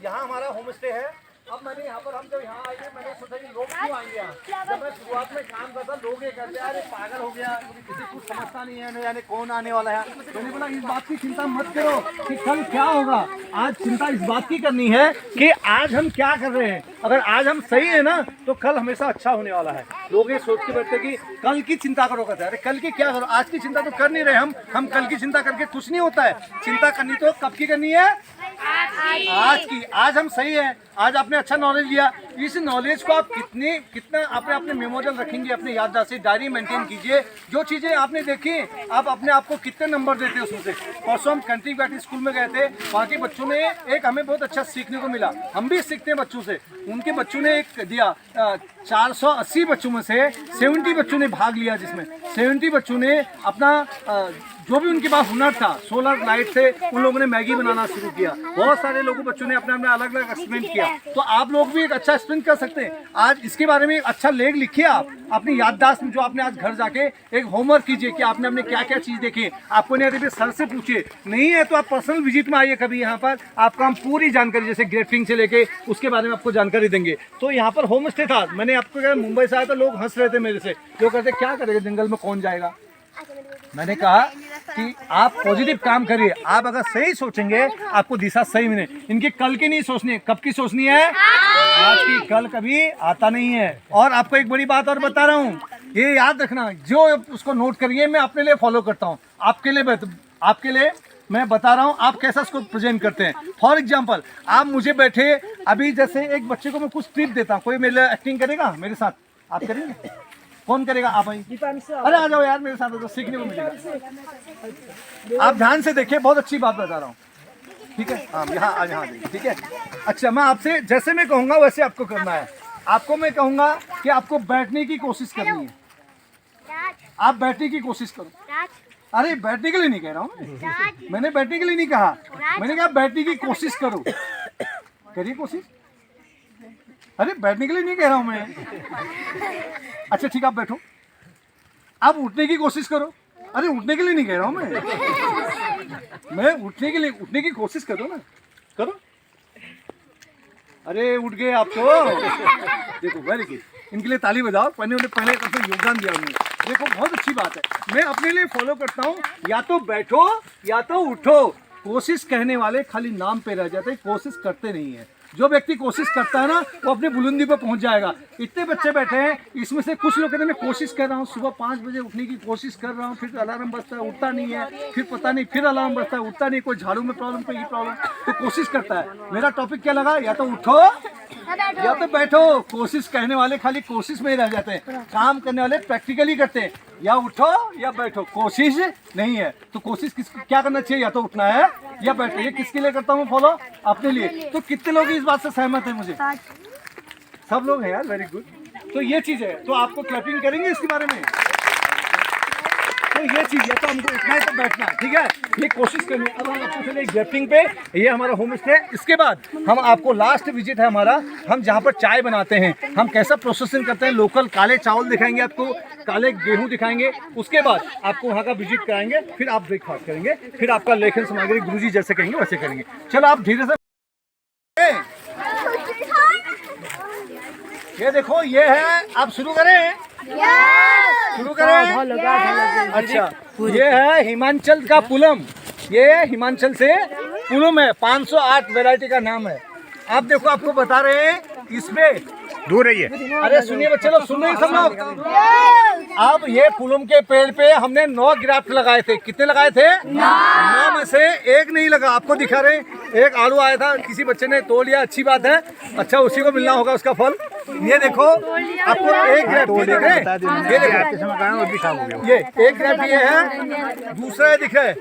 B: यहाँ हमारा होम स्टे है। अब मैंने यहाँ पर हम जब यहाँ आए मैंने सोचा कि लोग क्यों आएंगे यहाँ। जब मैं शुरुआत में काम करता लोग ये कहते हैं अरे पागल हो गया, किसी कुछ समझता नहीं है, न जाने कौन आने वाला है। मैंने बोला इस बात की चिंता मत करो कि कल क्या होगा, आज चिंता इस बात की करनी है कि आज हम क्या कर रहे हैं। अगर आज हम सही है ना तो कल हमेशा अच्छा होने वाला है। लोग ये सोच के बैठते कि कल की चिंता करो, कहते हैं अरे कल की क्या करो, आज की चिंता तो कर नहीं रहे हम कल की चिंता करके कुछ नहीं होता है। चिंता करनी तो कब की करनी है, आज की। आज हम सही है, आज आपने अच्छा नॉलेज लिया, इस नॉलेज को आप कितना अपने मेमोरियल रखेंगे, अपने याददाश्त से डायरी मेंटेन कीजिए। जो चीज़ें आपने देखी आप अपने आप को कितने नंबर देते हैं उसमें से। परसों हम कंट्री बैटरी स्कूल में गए थे, वहाँ के बच्चों ने एक हमें बहुत अच्छा सीखने को मिला। हम भी सीखते हैं बच्चों से। उनके बच्चों ने एक दिया 480 बच्चों में से 70 बच्चों ने भाग लिया, जिसमें 70 बच्चों ने अपना जो भी उनके पास हुनर था, सोलर लाइट से उन लोगों ने मैगी बनाना शुरू किया। बहुत सारे लोगों बच्चों ने अपने अलग अलग एक्सपेरिमेंट किया। तो आप लोग भी एक अच्छा एक्सपेरिमेंट कर सकते हैं। आज इसके बारे में एक अच्छा लेख लिखिए आप अपनी याददाश्त में, जो आपने आज घर जाके एक होमवर्क कीजिए कि आपने हमने क्या क्या चीज़ देखी। आपको नहीं आती सर से पूछिए, नहीं है तो आप पर्सनल विजिट में आइए कभी यहाँ पर, आपको हम पूरी जानकारी जैसे ग्रेफिंग से लेके उसके बारे में आपको जानकारी देंगे। तो यहाँ पर होम स्टे था। मैंने आपको कहा मुंबई से आया तो लोग हंस रहे थे मेरे से, लोग कहते क्या करेगा जंगल में, कौन जाएगा। मैंने कहा कि आप पॉजिटिव काम करिए, आप अगर सही सोचेंगे आपको दिशा सही मिले। इनकी कल की नहीं सोचनी, कब की सोचनी है, आज की। कल कभी आता नहीं है। और आपको एक बड़ी बात और बता रहा हूँ, ये याद रखना, जो उसको नोट करिए, मैं अपने लिए फॉलो करता हूँ, आपके लिए मैं बता रहा हूँ आप कैसा उसको प्रेजेंट करते हैं। फॉर एग्जाम्पल आप मुझे बैठे अभी जैसे एक बच्चे को मैं कुछ टिप देता हूँ, कोई मेरे एक्टिंग करेगा मेरे साथ, आप करेंगे? कौन करेगा? आप भाई, अरे आ जाओ यार मेरे साथ, तो सीखने को मिलेगा। आप ध्यान से देखिए, बहुत अच्छी बात बता रहा हूँ, ठीक है। हाँ यहाँ आज यहाँ देखिए, ठीक है। अच्छा, मैं आपसे जैसे मैं कहूँगा वैसे आपको करना है। आपको मैं कहूँगा कि आपको बैठने की कोशिश करनी है, आप बैठने की कोशिश करो। अरे बैठने के लिए नहीं कह रहा हूँ मैंने बैठने के लिए नहीं कहा, मैंने कहा बैठने की कोशिश करो, करिए कोशिश। अरे बैठने के लिए नहीं कह रहा हूँ मैं। अच्छा ठीक, आप बैठो, आप उठने की कोशिश करो। अरे उठने के लिए नहीं कह रहा हूँ मैं उठने की कोशिश करो ना, करो। अरे उठ गए आप तो, देखो वेरी गुड, इनके लिए ताली बजाओ। पहले तरफ से योगदान दिया उन्होंने, देखो बहुत अच्छी बात है। मैं अपने लिए फॉलो करता हूँ, या तो बैठो या तो उठो। कोशिश कहने वाले खाली नाम पे रह जाते हैं, कोशिश करते नहीं है। जो व्यक्ति कोशिश करता है ना वो अपनी बुलंदी पर पहुंच जाएगा। इतने बच्चे बैठे हैं, इसमें से कुछ लोग कहते हैं मैं कोशिश कर रहा हूँ, सुबह 5 बजे उठने की कोशिश कर रहा हूँ, फिर अलार्म बजता है उठता नहीं है, फिर पता नहीं फिर अलार्म बजता है उठता नहीं, कोई झाड़ू में प्रॉब्लम, कोई प्रॉब्लम, तो कोशिश करता है। मेरा टॉपिक क्या लगा, या तो उठो या तो बैठो। कोशिश कहने वाले खाली कोशिश में ही रह जाते हैं, काम करने वाले प्रैक्टिकली करते हैं। या उठो या बैठो, कोशिश नहीं है। तो कोशिश क्या करना चाहिए, या तो उठना है या बैठो। ये किसके लिए करता हूँ फॉलो, अपने लिए। तो कितने लोग इस बात से सहमत है? मुझे सब लोग हैं यार, वेरी गुड। तो ये चीज है, तो आपको क्लैपिंग करेंगे इसके बारे में। तो ये चीज है, तो हमको उठना है तो बैठना, ठीक है, ये कोशिश करनी। अब हम आपको चले ग्रेफिंग पे, ये हमारा होम स्टे है। इसके बाद हम आपको लास्ट विजिट है हमारा, हम जहाँ पर चाय बनाते हैं, हम कैसा प्रोसेसिंग करते हैं। लोकल काले चावल दिखाएंगे आपको, काले गेहूं दिखाएंगे। उसके बाद आपको वहाँ का विजिट कराएंगे, फिर आप ब्रेकफास्ट करेंगे, फिर आपका लेखन सामग्री गुरुजी जैसे कहेंगे वैसे करेंगे। चलो आप धीरे से, ये देखो ये है, आप शुरू करें, शुरू करें। अच्छा, ये है हिमाचल का पुलम, ये हिमाचल से पुलम है, 508 वैरायटी का नाम है। आप देखो, आपको बता रहे हैं इसमें,
A: दूर रहिए।
B: अरे सुनिए बच्चे लोग, सुन रहे हैं सब लोग। अब ये पुलम के पेड़ पे हमने 9 ग्राफ्ट लगाए थे। कितने लगाए थे? 9 में से एक नहीं लगा। आपको दिखा रहे हैं, एक आड़ू आया था, किसी बच्चे ने तोड़ लिया, अच्छी बात है। अच्छा, उसी को मिलना होगा उसका फल। ये देखो, आपको एक ग्राफ्ट ये दिख रहे हैं, ये देखो, ये एक ग्राफ्ट ये है, दूसरा ये दिख रहा है,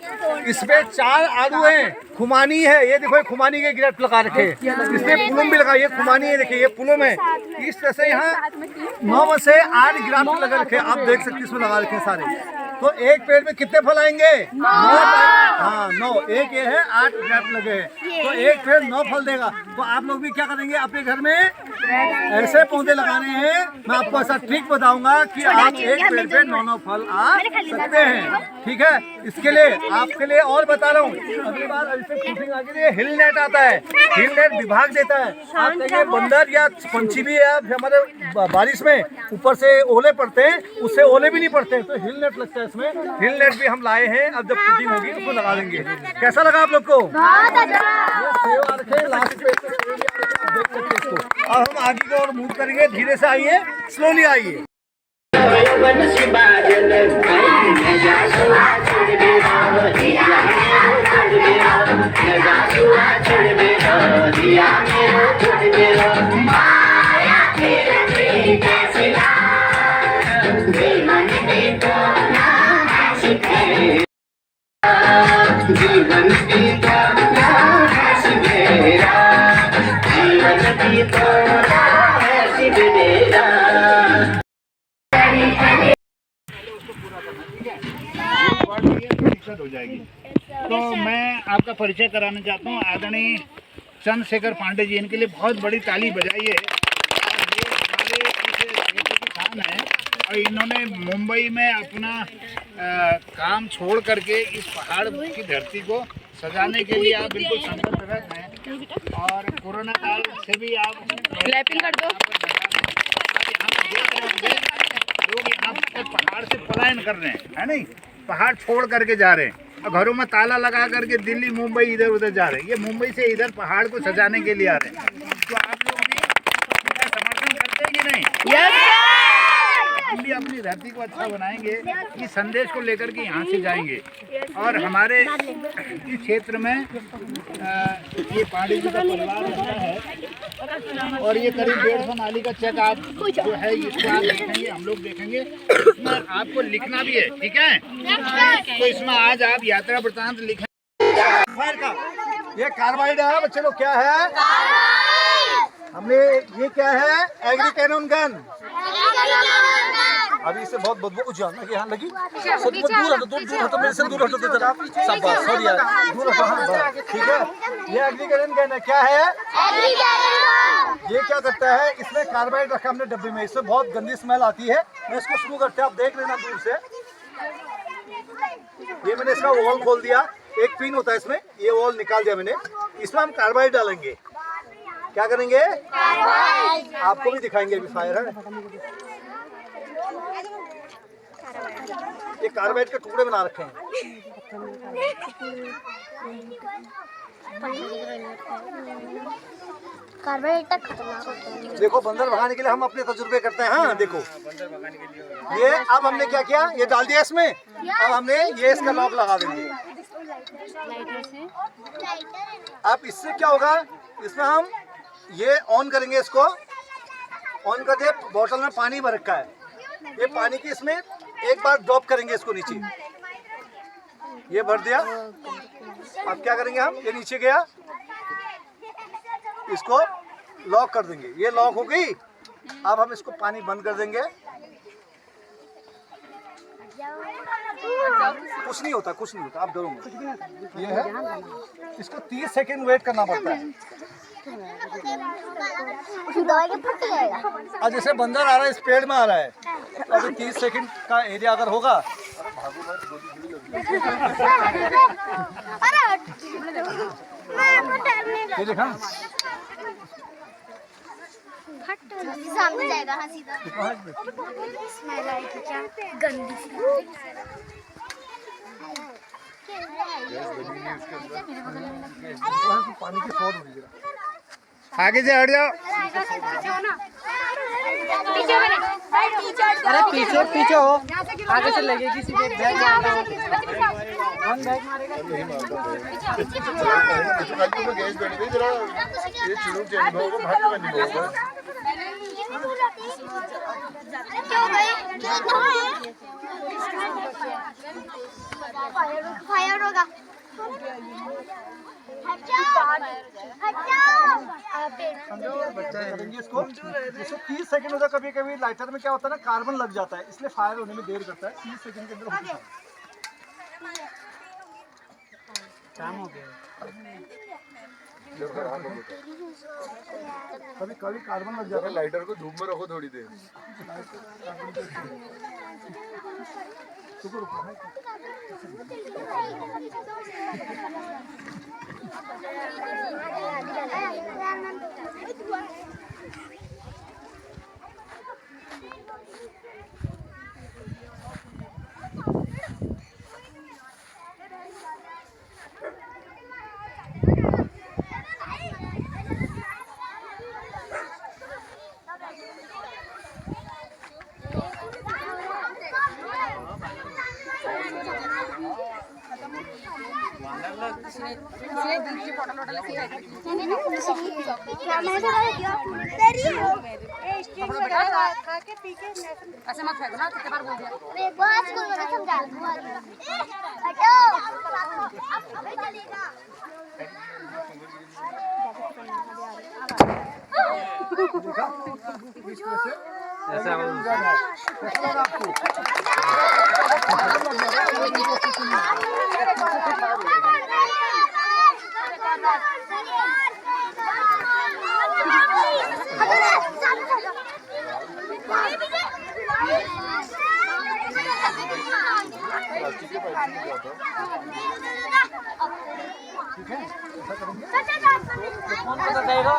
B: इसमें 4 आड़ू हैं, खुमानी है। ये देखो, खुमानी के ग्राफ्ट लगा रखे हैं, इसमें पुलम भी लगा। ये खुमानी है, देखिए ये पुलम है। इस तरह से यहाँ 9 में से 8 ग्राफ्ट लगा रखे, आप देख सकते हैं इसमें लगा रखे सारे। तो एक पेड़ में कितने फल आएंगे? 9। हाँ 9, एक ये है 8 गैप लगे हैं, तो एक पेड़ 9 फल देगा। तो आप लोग भी क्या करेंगे, अपने घर में ऐसे पौधे लगाने हैं। मैं आपको ऐसा ट्रिक बताऊंगा कि आप एक पेड़ पे 9 फल आ सकते हैं, ठीक है। इसके लिए आपके लिए और बता रहा हूँ, अगली बार ऐसे शूटिंग आगे हिल नेट आता है, हिल नेट विभाग देता है। आप कहेंगे बंदर या पंछी भी है, हमारे बारिश में ऊपर से ओले पड़ते हैं, उससे ओले भी नहीं पड़ते, तो हिल नेट लगता है इसमें। हिल नेट भी हम लाए हैं, अब जब शूटिंग होगी उसको लगा देंगे। कैसा लगा आप लोग को?
D: बहुत अच्छा।
B: लास्ट पे देख सकते हैं इसको। अब हम आगे की ओर मूव करेंगे, धीरे से आइए, स्लोली आइए।
E: जीवन बीता ऐसी मेरा, जीवन बीता ऐसी मेरा।
A: दिक्कत हो जाएगी। तो मैं आपका परिचय कराना चाहता हूँ, आदरणीय चंद्रशेखर पांडे जी, इनके लिए बहुत बड़ी ताली बजाइए। और ये हमारे क्षेत्र के किसान हैं और इन्होंने मुंबई में अपना काम छोड़ करके इस पहाड़ की धरती को सजाने के लिए आप बिल्कुल संकल्परत हैं। और कोरोना काल से भी आप
C: क्लैपिंग कर दो।
A: लोग यहाँ पर पहाड़ से पलायन कर रहे हैं, है नहीं, पहाड़ छोड़ करके जा रहे हैं और घरों में ताला लगा करके दिल्ली मुंबई इधर उधर जा रहे हैं। ये मुंबई से इधर पहाड़ को सजाने के लिए आ रहे हैं। तो आप लोग भी इनका समर्थन करते हैं कि नहीं? हम भी अपनी धरती को अच्छा बनाएंगे, इस संदेश को लेकर के यहाँ से जाएंगे। और हमारे इस क्षेत्र में ये पांडे जी का परिवार रहता है और ये करीब 150 नाली का चेक आप जो है इसको आप देखेंगे, हम लोग देखेंगे। इसमें आपको लिखना भी है, ठीक है? तो इसमें आज आप यात्रा वृत्तांत लिखें।
B: ये कार्बाइड है बच्चे लोग, क्या है? हमने ये क्या है? Agri cannon gun. अभी इससे बहुत बदबू जानना कि यहाँ लगी, सब दूर हटो, दूर हटो, मेरे से दूर हटो तो जरा। शाबाश, सॉरी यार, दूर हटो। हाँ ठीक है, ये एग्री कैनन गन है। क्या है? ये क्या करता है, इसमें कार्बाइड रखा हमने डब्बे में, इसमें बहुत गंदी स्मेल आती है। मैं इसको शुरू करते हैं, आप देख लेना दूर से। ये मैंने इसका वॉल खोल दिया, एक पिन होता है इसमें, ये वॉल निकाल दिया मैंने। इसमें हम कार्बाइड डालेंगे। क्या करेंगे? आपको भी दिखाएंगे, अभी फायर है। ये कार्बाइड के टुकड़े बना रखे हैं।
D: कार्बाइड तक खतरनाक होता है।
B: देखो, बंदर भगाने के लिए हम अपने तजुर्बे करते हैं। हाँ देखो, ये अब हमने क्या किया, ये डाल दिया इसमें। अब हमने ये इसका लॉक लगा देंगे। अब इससे क्या होगा, इसमें हम ये ऑन करेंगे, इसको ऑन कर दिया। बोतल में पानी भर रखा है, ये पानी की इसमें एक बार ड्रॉप करेंगे इसको नीचे। ये भर दिया। अब क्या करेंगे हम, ये नीचे गया, इसको लॉक कर देंगे। ये लॉक हो गई। अब हम इसको पानी बंद कर देंगे। कुछ नहीं होता, कुछ नहीं होता, आप डरो मत। ये है, इसको 30 सेकंड वेट करना पड़ता है। अब जैसे बंदर आ रहा है, इस पेड़ में आ रहा है, तो अभी 30 सेकंड का एरिया अगर होगा, ये देखा
D: सामने जाएगा। हाँ सीधा स्मेल आएगी क्या गंदी सी।
B: पानी की शॉट हो रही है।
A: आगे से हट जाओ।
F: अरे पीछे पीछे हो, आगे से लगेगी सीधे बैग मारना हो। कौन बैग मारेगा?
D: फायर होगा।
B: करेंगे इसको। 30 सेकंड होता है। कभी कभी लाइटर में क्या होता है ना, कार्बन लग जाता है, इसलिए फायर होने में देर करता है। 30 सेकंड के अंदर होता है।
F: शाम हो गया।
B: कभी कभी कार्बन लग जाता है।
G: लाइटर को धूप में रखो थोड़ी देर।
H: ऐसे मत फेंकना, कितने बार बोल दिया।
D: बहुत स्कूल में समझा हटो अबे चलेगा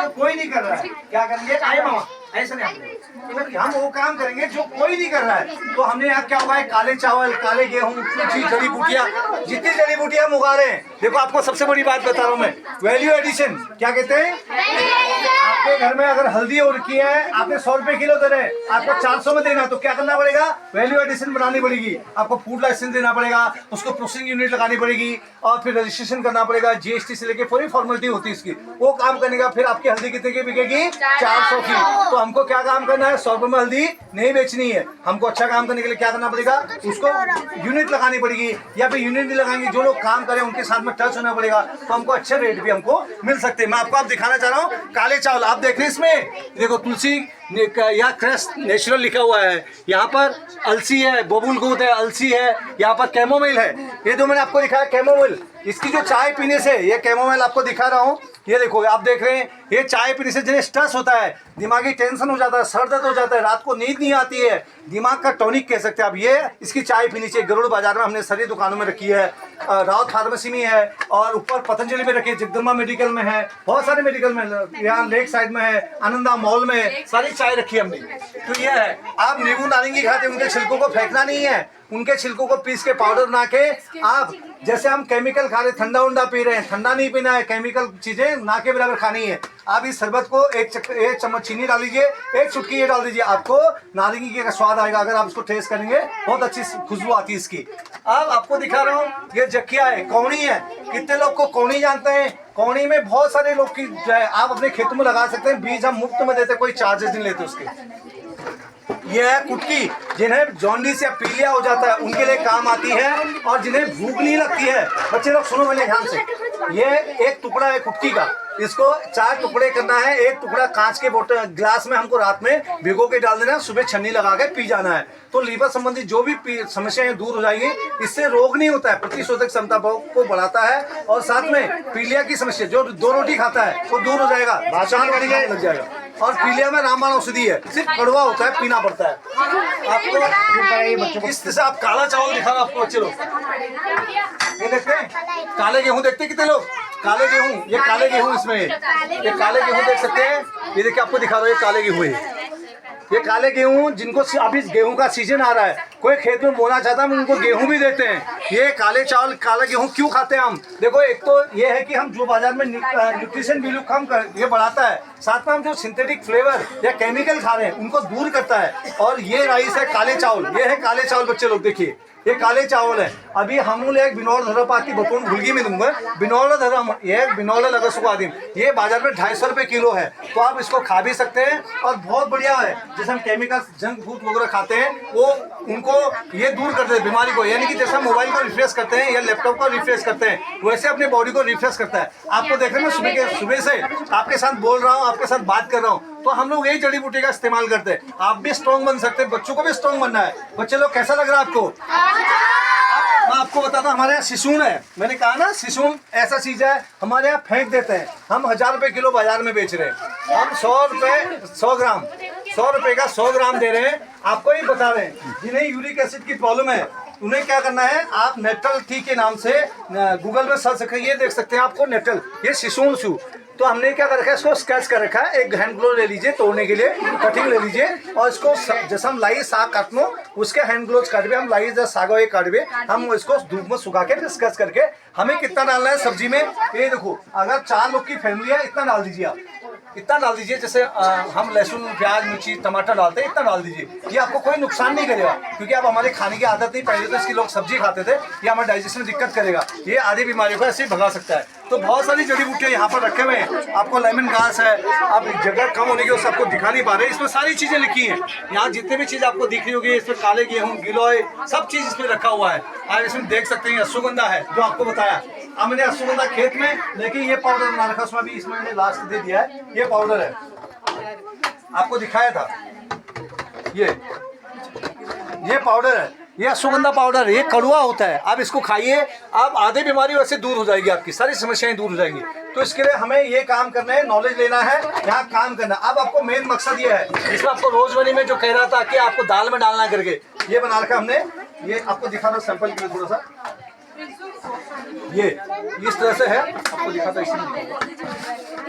B: कोई नहीं कर रहा है, क्या करेंगे? आए मामा ऐसा नहीं, हम वो काम करेंगे जो कोई नहीं कर रहा है। तो हमने यहाँ क्या हुआ है, काले चावल, काले गेहूं, कुछ जड़ी बूटियाँ, जितनी जड़ी बूटियाँ हम उगा रहे हैं। देखो आपको सबसे बड़ी बात बता रहा हूँ मैं, वैल्यू एडिशन क्या कहते हैं। आपके घर में अगर हल्दी हो रखी है, आपने 100 रुपए किलो दे रहे हैं, आपको 400 में देना, तो क्या करना पड़ेगा, वैल्यू एडिशन बनानी पड़ेगी। आपको फूड लाइसेंस देना पड़ेगा, उसको प्रोसेसिंग यूनिट लगानी पड़ेगी, और फिर रजिस्ट्रेशन करना पड़ेगा, जीएसटी से लेके पूरी फॉर्मेलिटी होती है इसकी। वो काम करने का फिर आपकी हल्दी कितने की बिकेगी, 400 की। तो हमको क्या काम करना है, 100 रुपए में हल्दी नहीं बेचनी है। हमको अच्छा काम करने के लिए क्या करना पड़ेगा, उसको यूनिट लगानी पड़ेगी, या फिर यूनिट नहीं लगाएंगे, जो लोग काम करें उनके साथ में टच होना पड़ेगा, तो हमको अच्छे रेट भी हमको मिल सकते हैं। मैं आपको आप दिखाना चाह रहा हूँ काले चावल, आप देख रहे हैं इसमें, देखो तुलसी या क्रस्ट नेचुरल लिखा हुआ है, यहाँ पर अलसी है, बबूल गोद है, अलसी है, यहाँ पर कैमोमाइल है। ये जो मैंने आपको दिखाया कैमोमाइल, इसकी जो चाय पीने से, ये कैमोमाइल आपको दिखा रहा हूँ, ये देखो आप देख रहे हैं, ये चाय पीने से जिन्हें स्ट्रेस होता है, दिमागी टेंशन हो जाता है, सर दर्द हो जाता है, रात को नींद नहीं आती है, दिमाग का टॉनिक कह सकते हैं आप, ये इसकी चाय पीनी चाहिए। गरुड़ बाजार में हमने सारी दुकानों में रखी है, रावत फार्मेसी में है, और ऊपर पतंजलि में रखी है, जगदम्बा मेडिकल में है, बहुत सारे मेडिकल में, यहाँ लेक साइड में है, आनंदा मॉल में सारी चाय रखी है हमने। तो ये है, आप नींबू नारंगी खाते, उनके छिलकों को फेंकना नहीं है, उनके छिलकों को पीस के पाउडर बना के आप, जैसे हम केमिकल खा रहे, ठंडा उंडा पी रहे हैं, ठंडा नहीं पीना है, केमिकल चीजें ना के बराबर खानी है। आप इस शरबत को एक चम्मच चीनी डाल लीजिए, एक चुटकी ये डाल दीजिए, आपको नारंगी का स्वाद आएगा। अगर आप इसको टेस्ट करेंगे, बहुत अच्छी खुशबू आती है इसकी। अब आपको दिखा रहा हूँ, ये जक्किया है, कौड़ी है। कितने लोग को कौड़ी जानते हैं? कौड़ी में बहुत सारे लोग की जो है, आप अपने खेतों में लगा सकते हैं, बीज हम मुफ्त में देते, कोई चार्जेस नहीं लेते उसके। यह है कुटकी, जिन्हें जॉन्डिस या पीलिया हो जाता है उनके लिए काम आती है, और जिन्हें भूख नहीं लगती है। बच्चे लोग सुनो मेरे ध्यान से, ये एक टुकड़ा है कुटकी का, इसको 4 टुकड़े करना है। एक टुकड़ा कांच के बोतल ग्लास में हमको रात में भिगो के डाल देना, सुबह छन्नी लगा के पी जाना है। तो लीवर संबंधी जो भी समस्याएं दूर हो जाएंगी। इससे रोग नहीं होता है, प्रतिशोधक क्षमता को बढ़ाता है, और साथ में पीलिया की समस्या, जो 2 रोटी खाता है वो दूर हो जाएगा, भाषण लग जाएगा। और पीलिया में रामबाण औषधि है, सिर्फ कड़वा होता है, पीना पड़ता है आपको। इस तरह से आप काला चावल दिखाना आपको बच्चे लोग, ये देखते हैं काले गेहूं, देखते हैं कितने लोग काले गेहूं, ये काले गेहूं, इसमें ये काले गेहूं देख सकते हैं। ये देखिए आपको दिखा रहा हूँ, ये काले गेहूं है, ये काले गेहूं, जिनको अभी गेहूं का सीजन आ रहा है, कोई खेत में बोना चाहता है, हम उनको गेहूं भी देते हैं। ये काले चावल, काला गेहूं क्यों खाते हैं हम? देखो, एक तो ये है कि हम जो बाजार में न्यूट्रिशन वैल्यू कम ये बढ़ाता है, साथ में हम जो सिंथेटिक फ्लेवर या केमिकल खा रहे हैं उनको दूर करता है। और ये राइस है काले चावल, ये है काले चावल बच्चे लोग, देखिए ये काले चावल है। अभी हम एक बिनौल धरा पाती बतौन भूलगी में दूंगा, बिनौला धरा ये बिनौला लगा सुखा आदिम, ये बाजार में 250 रुपये किलो है। तो आप इसको खा भी सकते हैं और बहुत बढ़िया है। जैसे हम केमिकल जंक फूड वगैरह खाते हैं वो उनको ये दूर करते हैं बीमारी को, यानी कि जैसा मोबाइल को रिफ्रेश करते हैं या लैपटॉप को रिफ्रेश करते हैं वैसे अपने बॉडी को रिफ्रेश करता है। आपको देखा मैं सुबह से आपके साथ बोल रहा हूँ, आपके साथ बात कर रहा हूँ, तो हम लोग यही जड़ी बूटी का इस्तेमाल करते हैं। आप भी स्ट्रॉन्ग बन सकते हैं, बच्चों को भी स्ट्रॉन्ग बनना है। बच्चे लोग कैसा लग रहा है आपको? मैं आपको बताता हूँ, हमारे यहाँ सिसून है, मैंने कहा ना सिसून ऐसा चीज है हमारे यहाँ फेंक देते हैं। हम 1000 रुपए किलो बाजार में बेच रहे हैं, हम 100 रुपए 100 ग्राम 100 रुपए का 100 ग्राम दे रहे हैं। आपको ही बता रहे हैं जिन्हें यूरिक एसिड की प्रॉब्लम है उन्हें क्या करना है, आप नेटल टी के नाम से गूगल में सर्च करके ये देख सकते हैं आपको नेटल, ये सिसून शू। तो हमने क्या कर रखा है, इसको स्केच कर रखा है। एक हैंड ग्लोव ले लीजिए तोड़ने के लिए, कटिंग ले लीजिए और इसको जैसे हम लाई साग काटनो उसके हैंड ग्लोव काटवे, हम लाई जैसे सागो ये काटवे, हम इसको धूप में सुखा के फिर स्केच करके हमें कितना डालना है सब्जी में। ये देखो अगर 4 लोग की फैमिली है इतना डाल दीजिए, आप इतना डाल दीजिए। जैसे हम लहसुन प्याज मिर्ची टमाटर डालते हैं इतना डाल दीजिए। ये आपको कोई नुकसान नहीं करेगा क्योंकि आप हमारे खाने की आदत नहीं, पहले तो इसकी लोग सब्जी खाते थे, ये हमारे डाइजेशन में दिक्कत करेगा, ये आधी बीमारियों को ऐसे ही भगा सकता है। तो बहुत सारी जड़ी बूटियां यहाँ पर रखे हुए हैं। आपको लेमन ग्रास है, आप जगह कम होने की वजह से आपको दिखा नहीं पा रहे, इसमें सारी चीजें लिखी हैं। यहाँ जितने भी चीज आपको दिख रही होगी इसमें काले गेहूँ गिलोय सब चीज इसमें रखा हुआ है। आप इसमें देख सकते हैं अश्वगंधा है जो आपको बताया, अब मैंने अश्वगंधा खेत में, लेकिन ये पाउडर बना रखा उसमें भी, इसमें मैंने लास्ट दे दिया है, ये पाउडर है आपको दिखाया था, ये पाउडर है, ये अश्वगंधा पाउडर है, ये कड़वा होता है। आप इसको खाइए, आप आधी बीमारी वैसे दूर हो जाएगी, आपकी सारी समस्याएं दूर हो जाएंगी। तो इसके लिए हमें ये काम करना है, नॉलेज लेना है, यहाँ काम करना। अब आपको मेन मकसद ये है, इसमें आपको रोजमेरी में जो कह रहा था कि आपको दाल में डालना करके, ये बना रखा हमने, ये आपको दिखाना सैंपल के लिए थोड़ा सा, ये इस तरह से है, आपको दिखाता इसमें,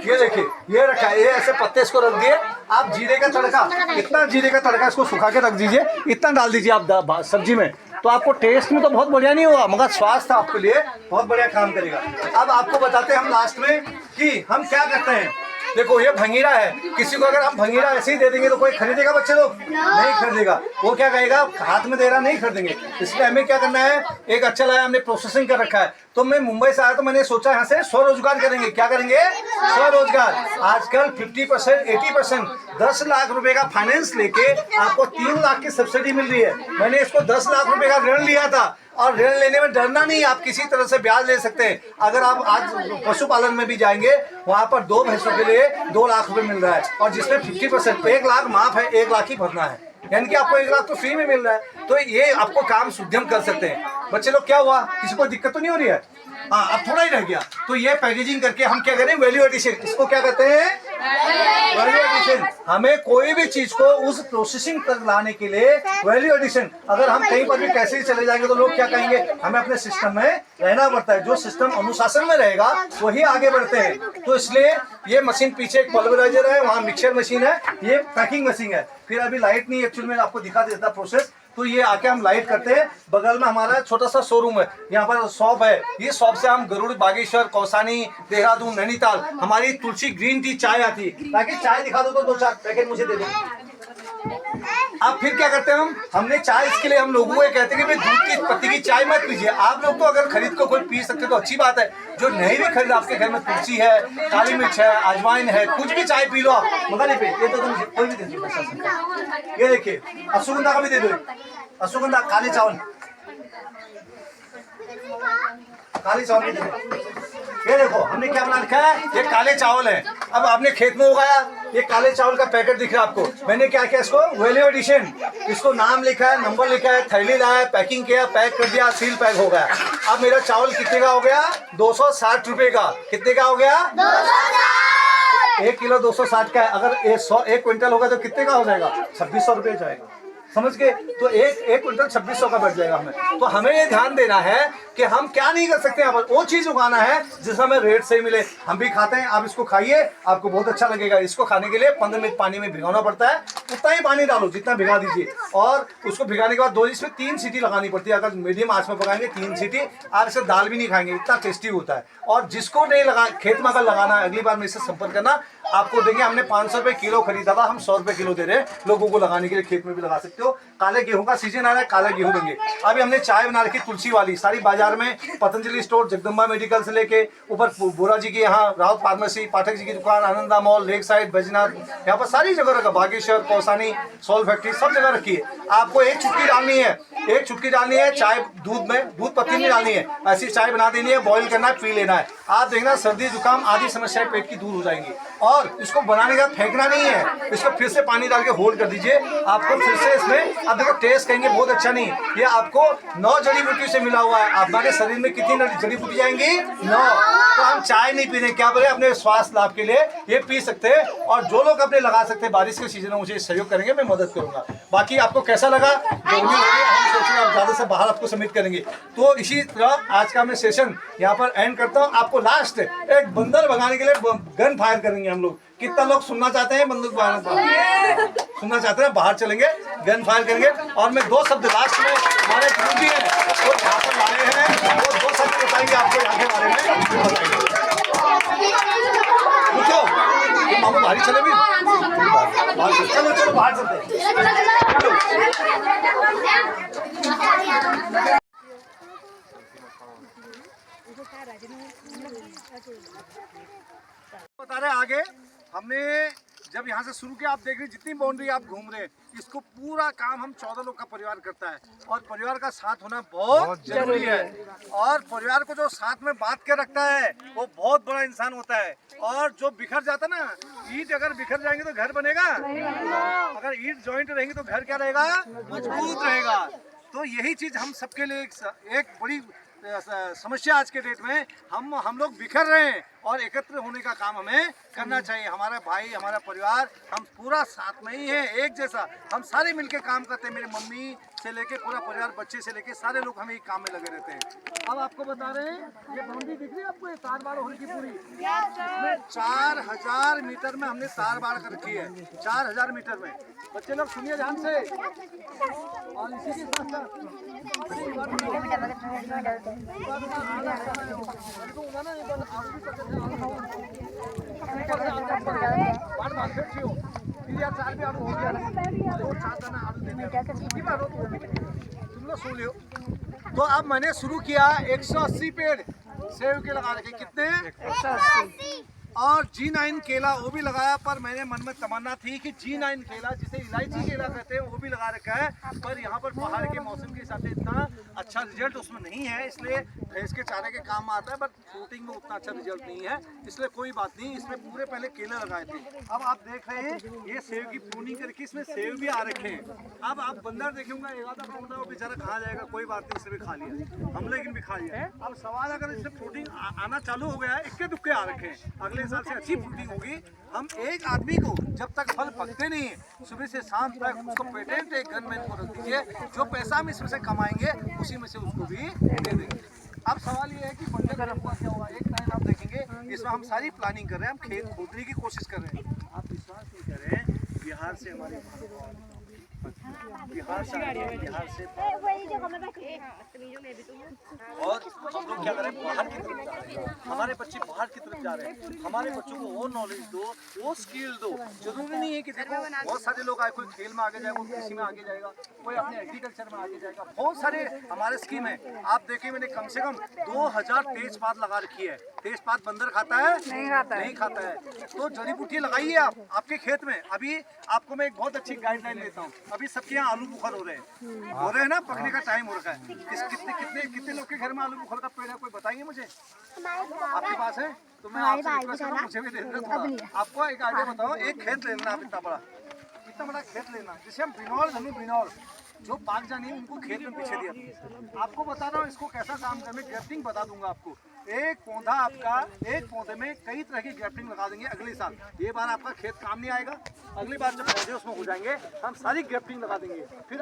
B: ये देखिए ये रखा है, ये ऐसे पत्ते इसको रख दिए। आप जीरे का तड़का, इतना जीरे का तड़का इसको सुखा के रख दीजिए, इतना डाल दीजिए आप सब्जी में, तो आपको टेस्ट में तो बहुत बढ़िया नहीं होगा मगर स्वास्थ्य आपके लिए बहुत बढ़िया काम करेगा। अब आपको बताते हैं हम लास्ट में कि हम क्या करते हैं। देखो ये भंगीरा है, किसी को अगर हम भंगीरा ऐसे ही दे देंगे तो कोई खरीदेगा? बच्चे लोग नहीं खरीदेगा, वो क्या कहेगा हाथ में दे रहा, नहीं खरीदेंगे। इसलिए हमें क्या करना है, एक अच्छा लाया हमने प्रोसेसिंग कर रखा है। तो मैं मुंबई से आया तो मैंने सोचा यहाँ से स्वरोजगार करेंगे। क्या करेंगे? स्वरोजगार। आजकल 50% 80% 10 लाख रुपए का फाइनेंस लेके आपको 3 लाख की सब्सिडी मिल रही है। मैंने इसको 10 लाख रुपए का ऋण लिया था और ऋण लेने में डरना नहीं, आप किसी तरह से ब्याज ले सकते हैं। अगर आप आज पशुपालन में भी जाएंगे वहाँ पर 2 भैंसों के लिए 2 लाख रुपए मिल रहा है और जिसमें 50% 1 लाख माफ है, 1 लाख ही भरना है, यानी कि आपको 1 लाख तो फ्री में मिल रहा है। तो ये आपको काम सुद्यम कर सकते हैं। बच्चे लोग क्या हुआ, किसी को दिक्कत तो नहीं हो रही है? हाँ अब थोड़ा ही रह गया। तो ये पैकेजिंग करके हम क्या करें, वैल्यू एडिशन, इसको क्या कहते हैं? Value addition. हमें कोई भी चीज को उस प्रोसेसिंग तक लाने के लिए वैल्यू एडिशन। अगर हम कहीं पर भी कैसे ही चले जाएंगे तो लोग क्या कहेंगे, हमें अपने सिस्टम में रहना पड़ता है। जो सिस्टम अनुशासन में रहेगा वही आगे बढ़ते हैं। तो इसलिए ये मशीन पीछे एक पल्वराइजर है, वहाँ मिक्सर मशीन है, ये पैकिंग मशीन है। फिर अभी लाइट नहीं, एक्चुअल में आपको दिखा देता प्रोसेस। तो ये आके हम लाइट करते हैं। बगल में हमारा छोटा सा शोरूम है, यहाँ पर शॉप है। ये शॉप से हम गरुड़, बागेश्वर, कौसानी, देहरादून, नैनीताल हमारी तुलसी ग्रीन टी चाय आती है। ताकि चाय दिखा दो तो 2-4 पैकेट मुझे दे दो। अब फिर क्या करते हैं हमने चाय, इसके लिए हम लोगों को कहते हैं कि भाई दूध की पत्ती की चाय मत पीजिए। आप लोग तो अगर खरीद को कोई पी सकते तो अच्छी बात है। जो नहीं भी खरीद, आपके घर में तुलसी है, काली मिर्च है, अजवाइन है, कुछ भी चाय पी लो आप, मगर नहीं पे। ये तो तुम कोई भी दे दो। ये देखिए अश्वगंधा का भी दे दो, अश्वगंधा, काले चावल, काले चावल भी दे दो। ये देखो हमने क्या बना रखा है, ये काले चावल है। अब आपने खेत में उगाया, ये काले चावल का पैकेट दिख रहा है आपको। मैंने क्या किया, इसको वैल्यू एडिशन, इसको नाम लिखा है, नंबर लिखा है, थैली लाया, पैकिंग किया, पैक कर दिया, सील पैक हो गया। अब मेरा चावल कितने का हो गया? 260 रुपए का। कितने का हो गया? 1 किलो 260 का है। अगर 1 क्विंटल होगा तो कितने का हो जाएगा? 2600 रुपये जाएगा। समझ गए? तो एक क्विंटल 2600 का बढ़ जाएगा हमें। तो हमें ये ध्यान देना है कि हम क्या नहीं कर सकते, यहाँ पर वो चीज उगाना है जिसमें हमें रेट सही मिले। हम भी खाते हैं, आप इसको खाइए, आपको बहुत अच्छा लगेगा। इसको खाने के लिए 15 मिनट पानी में भिगोना पड़ता है, उतना ही पानी डालो जितना भिगा दीजिए। और उसको भिगाने के बाद इसमें 3 सीटी लगानी पड़ती है। अगर मीडियम आंच में पकाएंगे 3 सीटी, आप इसे दाल भी नहीं खाएंगे, इतना टेस्टी होता है। और जिसको नहीं लगा, खेत में अगर लगाना है, अगली बार मेरे से संपर्क करना, आपको देंगे। हमने 500 रुपये किलो खरीदा था, हम 100 रुपये किलो दे रहे हैं लोगों को लगाने के लिए, खेत में भी लगा सकते हैं। सकते हो। काले गेहूं का सीजन आ रहा है, काला गेहूं देंगे। अभी हमने चाय बना रखी तुलसी वाली, सारी बाजार में पतंजलि स्टोर, जगदम्बा मेडिकल से लेके ऊपर बोरा जी के यहाँ राउत फार्मेसी, पाठक जी की दुकान, Ananda mall, lake side, Baijnath, यहाँ पर सारी जगह रखा, बागेश्वर, कौसानी, सॉल फैक्ट्री, सब जगह रखी है। आपको एक चुटकी डालनी है, एक चुटकी डालनी है चाय दूध में, दूध पत्ती नहीं डालनी है, ऐसी चाय बना देनी है, बॉईल करना है, पी लेना है। आप देखना सर्दी जुकाम आदि समस्याएं पेट की दूर हो जाएंगी। और इसको बनाने का फेंकना नहीं है, इसको फिर से पानी डाल के होल्ड कर दीजिए। आपको फिर से इसमें अब देखो टेस्ट कहेंगे बहुत अच्छा नहीं, ये आपको 9 जड़ी बूटी से मिला हुआ है। हमारे शरीर में कितनी जड़ी बूटी जाएंगी? 9। तो हम चाय नहीं पीने, क्या बोले, अपने स्वास्थ्य लाभ के लिए ये पी सकते हैं। और जो लोग अपने लगा सकते हैं बारिश के सीजन में मुझे सहयोग करेंगे, मैं मदद करूंगा। बाकी आपको कैसा लगा? गर्मी हो रही है, हम सोच रहे हैं आप ज्यादा से बाहर आपको सबमिट करेंगे। तो इसी तरह आज का मैं सेशन यहाँ पर एंड करता हूँ। आपको लास्ट एक बंदर भगाने के लिए गन फायर करेंगे हम लोग। कितना लोग सुनना चाहते हैं बंदूक सुनना चाहते हैं? बाहर चलेंगे, गन फायर करेंगे। और मैं 2 शब्द लास्ट में, हमारे गुरु जी हैं वो यहाँ पर लाए हैं, वो 2 शब्द बताएंगे आपको यहाँ के बारे में। रुको, मामू बाहर चले भी, चलो चलो बाहर चलते हैं। बता रहे आगे हमने जब यहाँ से शुरू किया, आप देख रहे जितनी बाउंड्री आप घूम रहे हैं, इसको पूरा काम हम 14 लोग का परिवार करता है। और परिवार का साथ होना बहुत जरूरी है। और परिवार को जो साथ में बांध के रखता है वो बहुत बड़ा इंसान होता है। और जो बिखर जाता ना, ईंट अगर बिखर जाएंगे तो घर बनेगा? अगर ईंट जॉइंट रहेंगे तो घर क्या रहेगा? मजबूत रहेगा। तो यही चीज हम सबके लिए एक बड़ी समस्या आज के डेट में हम लोग बिखर रहे हैं और एकत्र होने का काम हमें करना चाहिए। हमारा भाई, हमारा परिवार, हम पूरा साथ में ही है, एक जैसा हम सारे मिलके काम करते हैं। मेरी मम्मी से लेके पूरा परिवार, बच्चे से लेके सारे लोग हमें एक काम में लगे रहते हैं। अब आपको बता रहे हैं, ये बाउंड्री दिख रही है आपको, ये तार बाड़ होने की पूरी, इसमें 4000 मीटर में हमने तार बाड़ कर रखी है। 4000 मीटर में। बच्चे लोग सुनिए ध्यान से। और इसी के साथ सुन लियो। तो अब मैंने शुरू किया 180 पेड़ सेब के लगा रखे। कितने? 180। और G9 केला वो भी लगाया, पर मैंने मन में तमन्ना थी कि G9 केला, जिसे इलायची केला कहते हैं, वो भी लगा रखा है। पर यहाँ पर पहाड़ के मौसम के हिसाब से इतना अच्छा रिजल्ट उसमें नहीं है, इसलिए भैंस के चारे के काम आता है, पर फ्रूटिंग में उतना अच्छा रिजल्ट नहीं है, इसलिए कोई बात नहीं। इसमें पूरे पहले केले लगाए थे। अब आप देख रहे हैं ये सेब की प्रूनिंग करके इसमें सेब भी आ रखे हैं। अब आप बंदर देखेंगे, एक आधा पौधा वो बेचारा खा जाएगा, कोई बात नहीं, इसे भी खा लिया हम, लेकिन भी खा लिया। अब सवाल अगर इससे फ्रूटिंग आना चालू हो गया है, इक्के दुक्के आ रखे हैं, अगले साल से अच्छी फ्रूटिंग होगी। हम एक आदमी को जब तक फल पकते नहीं है, सुबह से शाम तक उसको पेटेंट एक गनमैन को रख दीजिए, जो पैसा हम इसमें से कमाएंगे उसी में से उसको भी दे देंगे। अब सवाल ये है कि बंदे का क्या हुआ। एक टाइम आप देखेंगे इसमें हम सारी प्लानिंग कर रहे हैं, हम खेत खोदने की कोशिश कर रहे हैं। आप विश्वास नहीं कर रहे हैं, बिहार से हमारे बिहार से और हम लोग क्या करें, बाहर की तरफ जा रहे हैं। हमारे बच्चे बाहर की तरफ जा रहे हैं। हमारे बच्चों को वो नॉलेज दो, वो स्किल दो। जरूरी नहीं है कि देखो बहुत सारे लोग आए, कोई खेल में आगे जाएगा, कोई कृषि में आगे जाएगा, कोई अपने एग्रीकल्चर में आगे जाएगा। बहुत सारे हमारे स्कीम है। आप देखिए मैंने कम से कम 2000 तेजपात लगा रखी है। तेजपात बंदर खाता है? नहीं खाता है। तो जड़ी बूटी लगाइए आप आपके खेत में। अभी आपको मैं एक बहुत अच्छी गाइडलाइन देता हूँ। अभी सबके यहाँ आलू बुखार हो रहे हैं ना, पकने का टाइम हो रखा है। कितने लोग के घर में आलू बुखार का पेड़ है, कोई बताएंगे मुझे? आपके पास है? तो मैं आपसे रिक्वेस्ट करूँ, मुझे भी दे देना। आपको एक आइडिया बताओ, एक खेत ले लेना आप, इतना बड़ा खेत लेना, जिसे हम बिनौल जो बाग जानी उनको खेत में पीछे दिया। आपको बता रहा हूँ इसको कैसा काम करना, ग्रेफ्टिंग बता दूंगा आपको। एक पौधा आपका, एक पौधे में कई तरह की ग्रेफ्टिंग लगा देंगे अगले साल। ये बार आपका खेत काम नहीं आएगा, अगली बार जब पौधे उसमें हो जाएंगे हम सारी ग्रेफ्टिंग लगा देंगे। फिर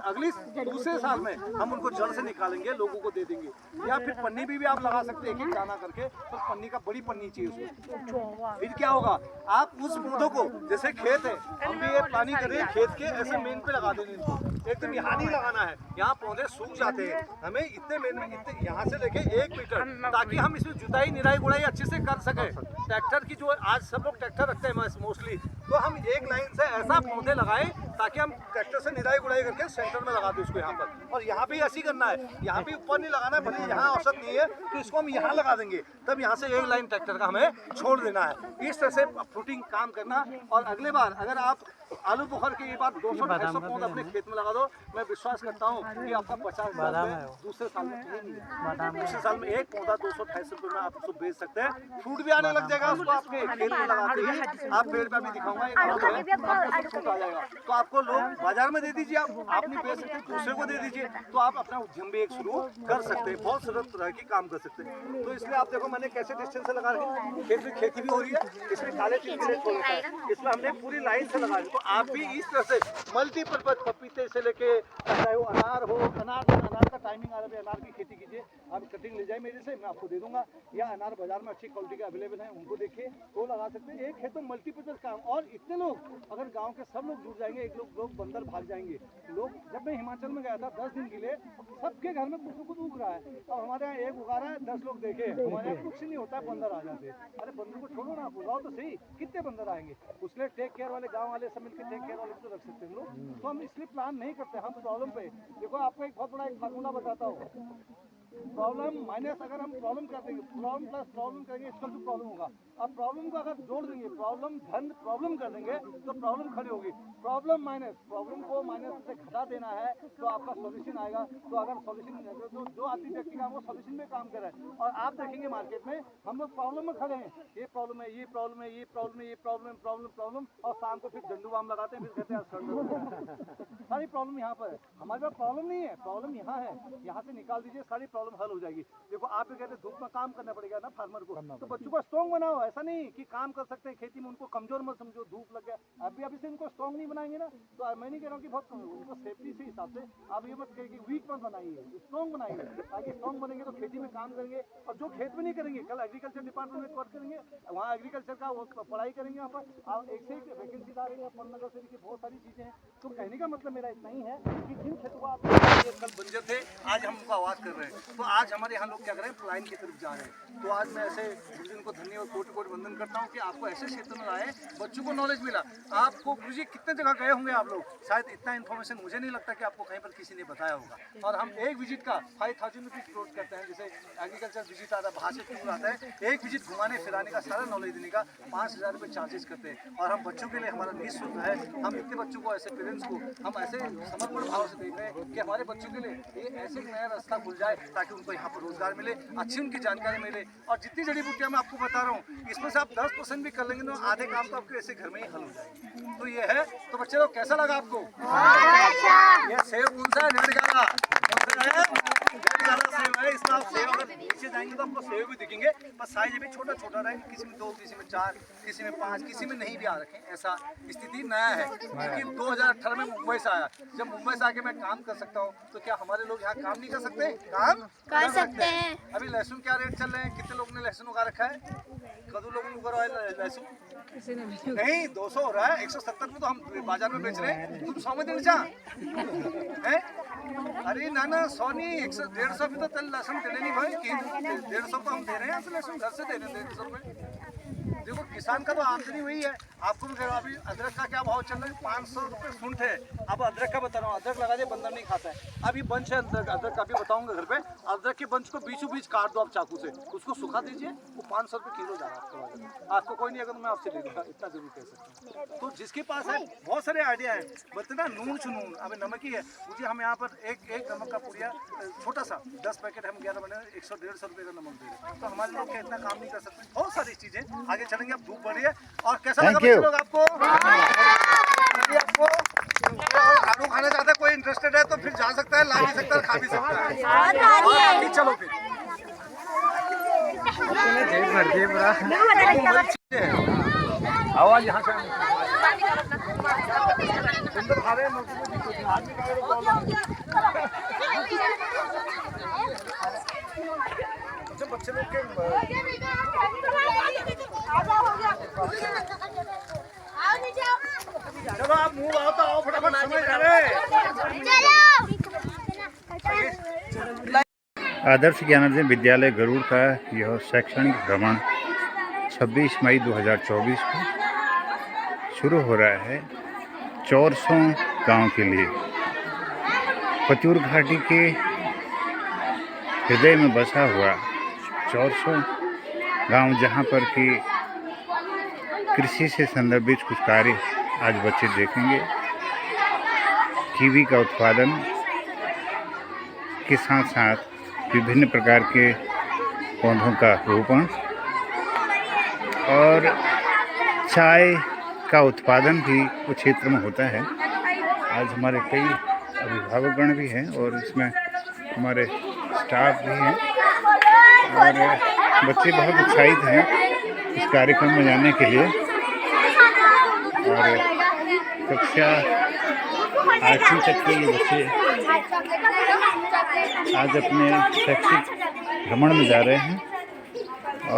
B: दूसरे साल में हम उनको जड़ से निकालेंगे, लोगों को दे देंगे। या फिर पन्नी भी आप लगा सकते हैं, एक दाना करके, तो पन्नी का बड़ी पन्नी चाहिए उसमें। फिर क्या होगा, आप उस पौधों को, जैसे खेत है, हम भी ये प्लानिंग करें खेत के ऐसे मेन पे लगा देंगे इनको। एकदम यहाँ नहीं लगाना है, यहाँ पौधे सूख जाते हैं। हमें इतने मेन में, इतने यहाँ से लेके 1 मीटर, ताकि हम इसमें जुताई निराई गुड़ाई अच्छे से कर सके। ट्रैक्टर की जो आज सब लोग ट्रैक्टर रखते हैं मोस्टली, तो हम एक लाइन से ऐसा पौधे लगाएं ताकि हम ट्रैक्टर से निराई गुड़ाई करके सेंटर में लगा दें इसको यहाँ पर। और यहाँ भी ऐसी करना है, यहाँ भी ऊपर नहीं लगाना है, भले यहाँ औसत नहीं है तो इसको हम यहाँ लगा देंगे, तब यहाँ से एक लाइन ट्रैक्टर का हमें छोड़ देना है। इस तरह से फ्रूटिंग काम करना। और अगले बार अगर आप आलू बुखार के ये बात 200-250 पौधे अपने खेत में लगा दो, मैं विश्वास करता हूँ कि आपका 50 साल में दूसरे साल में दूसरे साल में एक पौधा 200-250 रुपये में आप उसको बेच सकते हैं। फ्रूट भी आने लग जाएगा उसको आपके खेत में लगाते ही। आप पेड़ पे भी दिखाऊंगा एक पौधा है, आपको फ्रूट आ जाएगा, तो आपको लोग बाजार में दे दीजिए, आप नहीं बेच सकते दूसरे को दे दीजिए, तो आप अपना उद्यम भी एक शुरू कर सकते हैं, बहुत सारे तरह की काम कर सकते हैं। तो इसलिए आप देखो मैंने कैसे डिस्टेंस से लगा रहे, खेत में खेती भी हो रही है, इसमें काले तिल के छोड़ होता है, इसमें हमने पूरी लाइन से लगा दी। तो आप भी इस तरह से मल्टीपर्पज पपीते से लेके चाहे वो अनार हो, अनार का टाइमिंग आ रहा है, अनार की खेती कीजिए, आप कटिंग ले जाए मेरे से, मैं आपको दे दूंगा, या अनार बाजार में अच्छी क्वालिटी के अवेलेबल हैं उनको देखिए, वो लगा सकते हैं। एक है तो मल्टीपर्पज काम। और इतने लोग अगर गांव के सब लोग जुड़ जाएंगे, एक लोग बंदर भाग जाएंगे। लोग, जब मैं हिमाचल में गया था 10 दिन के लिए, सबके घर में कुछ कुछ उग रहा है, अब हमारे यहाँ एक उगा रहा है, 10 लोग देखे, हमारे यहाँ कुछ नहीं होता है, बंदर आ जाते। अरे बंदर को छोड़ो ना, आप उगाओ तो सही, कितने बंदर आएंगे। उसके टेक केयर वाले गाँव वाले सब मिलकर टेक केयर वाले को रख सकते हैं हम लोग। तो हम इसलिए प्लान नहीं करते, हम प्रॉब्लम पे देखो। आपको एक बहुत बड़ा एक फार्मूला बताता हूँ, प्रॉब्लम माइनस, अगर हम प्रॉब्लम कर देंगे, प्रॉब्लम प्लस प्रॉब्लम करेंगे, इसका भी प्रॉब्लम होगा। अब प्रॉब्लम को अगर जोड़ देंगे, प्रॉब्लम धन प्रॉब्लम कर देंगे तो प्रॉब्लम खड़ी होगी। प्रॉब्लम माइनस, प्रॉब्लम को माइनस से घटा देना है तो आपका सॉल्यूशन आएगा। तो अगर सॉल्यूशन जो आदमी व्यक्ति का वो सॉल्यूशन में काम कर रहा है, और आप देखेंगे मार्केट में हम लोग प्रॉब्लम में खड़े हैं, ये प्रॉब्लम है, ये प्रॉब्लम है, ये प्रॉब्लम है, ये प्रॉब्लम प्रॉब्लम प्रॉब्लम, और शाम को फिर झंडू बाम लगाते हैं, फिर कहते हैं सारी प्रॉब्लम यहाँ पर है। हमारे पास प्रॉब्लम नहीं है, प्रॉब्लम यहाँ है, यहाँ से निकाल दीजिए, सारी प्रॉब्लम हल हो जाएगी। देखो आप भी कहते हैं धूप में काम करना पड़ेगा ना फार्मर को, तो बच्चों को स्ट्रॉन्ग बनाओ। ऐसा नहीं कि काम कर सकते हैं खेती में, उनको कमजोर मत समझो, धूप लग गया, अभी से उनको स्ट्रॉन्ग नहीं बनाएंगे ना, तो मैं नहीं कह रहा हूँ कि बहुत उनको सेफ्टी से हिसाब से आप ये मत कहिए कि वीक मत बनाइए, स्ट्रॉन्ग बनाइए, ताकि स्ट्रॉन्ग बनेंगे तो खेती में काम करेंगे। और जो खेत में नहीं करेंगे, कल एग्रीकल्चर डिपार्टमेंट में वर्क करेंगे, वहाँ एग्रीकल्चर का वो पढ़ाई करेंगे, वहाँ पर आप एक से एक वैकेंसी आ रही है, पन्नगर से देखिए बहुत सारी चीजें हैं। तो कहने का मतलब मेरा इतना ही है कि जिन खेतों को आप कल बंजर थे, आज हम उनको आवाज कर रहे हैं। तो आज हमारे यहाँ लोग क्या कर रहे हैं, पलायन की तरफ जा रहे हैं। तो आज मैं ऐसे गुरुजी को धन्यवाद कोटि कोटि वंदन करता हूँ कि आपको ऐसे क्षेत्र में लाए, बच्चों को नॉलेज मिला। आपको गुरुजी कितने जगह गए होंगे आप लोग, शायद इतना इन्फॉर्मेशन मुझे नहीं लगता कि आपको कहीं पर किसी ने बताया होगा। और हम एक विजिट का 5000 रुपीज क्लोज करते हैं, जैसे एग्रीकल्चर विजिट आता है, बाहर से टूर आता है, एक विजिट घुमाने फिराने का सारा नॉलेज देने का 5000 रुपये चार्जेस करते हैं। और हम बच्चों के लिए हमारा निःशुल्क है। हम इतने बच्चों को, ऐसे पेरेंट्स को हम ऐसे समर्पण भाव से देख रहे हैं कि हमारे बच्चों के लिए ये ऐसे नया रास्ता खुल जाए ताकि उनको यहाँ पर रोजगार मिले, अच्छी उनकी जानकारी मिले। और जितनी जड़ी बूटियाँ मैं आपको बता रहा हूँ, इसमें से आप 10% भी कर लेंगे तो आधे काम तो आपके ऐसे घर में ही हल हो जाएंगे। तो ये है। तो बच्चे लोग कैसा लगा आपको? ये सेब कौन सा है? रेड वाला सेब है। इसमें आप सेब अगर नीचे जाएंगे तो आपको सेब भी दिखेंगे, बस साइज भी छोटा छोटा रहेगा, किसी में 2, किसी में 4, किसी में 5, किसी में नहीं भी आ रखे। ऐसा स्थिति नया है क्योंकि 2018 में मुंबई से आया। जब मुंबई से आके मैं काम कर सकता हूँ तो क्या हमारे लोग यहाँ काम नहीं कर सकते? काम कर सकते हैं। अभी लहसुन क्या रेट चल रहे हैं? कितने लोगों ने लहसुन उगा रखा है? कदू लोगों ने उगा रहा है लहसुन? नहीं, 200 हो रहा है, 170 में तो हम बाजार में बेच रहे हैं। तुम 100 में देना चाह? अरे ना ना, 100 नहीं, 100-150 भी तो तेल लहसुन देने नहीं भाई, 150 को हम दे रहे हैं, तो लहसुन घर से दे रहे हैं 150 रुपये। देखो किसान का तो आमदनी वही है। आपको भी कह रहा हूँ, अभी अदरक का क्या भाव चल रहा है? 500 रुपये सूंठ है। अब अदरक का बता रहा हूँ, अदरक लगा दे बंदर नहीं खाता है। अभी बंच है अदरक का भी बताऊंगा घर पे। अदरक के बंच को बीचों बीच काट दो आप चाकू से, उसको सुखा दीजिए, वो 500 रुपये किलो जा रहा है आपके बाजार। आपको कोई नहीं, अगर मैं आपसे ले लूँगा, इतना जरूर कह सकता हूँ। तो जिसके पास है, बहुत सारे आइडिया है। बोलते ना नून चुनून, अभी नमक ही है मुझे, हम यहाँ पर एक नमक का पुड़िया छोटा सा 10 पैकेट हम 11 बने 100-150 रुपये का नमक दे रहे हैं। तो हमारे लोग क्या इतना काम नहीं कर सकते? बहुत सारी चीजें आगे चलेंगे। अब धूप बढ़ी है। और कैसा लगा बच्चे लोग आपको? आलू खाना चाहता है कोई इंटरेस्टेड है तो फिर जा सकता है, ला भी सकता है, खा भी सकता है। चलो फिर आवाज यहाँ से सुंदर खा रहे हैं। बच्चे लोग के चलो आप मुंह आओ तो आओ, फटाफट समय जा रहे।
A: आदर्श ज्ञानोदय विद्यालय गरुड़ का यह शैक्षणिक भ्रमण 26 मई 2024 को शुरू हो रहा है चौरसों गांव के लिए। पतियूर घाटी के हृदय में बसा हुआ चौरसों गांव, जहां पर कि कृषि से संदर्भित कुछ कार्य आज बच्चे देखेंगे। कीवी का उत्पादन के साथ साथ विभिन्न प्रकार के पौधों का रोपण और चाय का उत्पादन भी उस क्षेत्र में होता है। आज हमारे कई अभिभावकगण भी हैं और इसमें हमारे स्टाफ भी हैं और बच्चे बहुत उत्साहित हैं इस कार्यक्रम में जाने के लिए। और कक्षा 8वीं तक के ये बच्चे आज अपने शैक्षिक भ्रमण में जा रहे हैं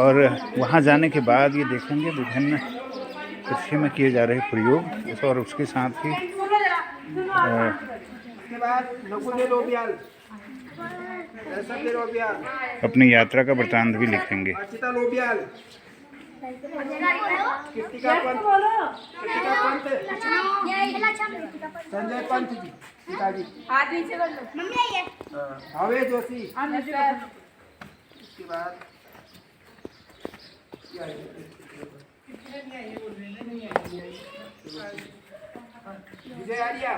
A: और वहाँ जाने के बाद ये देखेंगे विभिन्न कृषि में किए जा रहे प्रयोग और उसके साथ ही अपनी यात्रा का वृत्तांत भी लिखेंगे।
B: संजय पंत जी, पिताजी। भावे जोशी। उसके बाद विजय आर्या।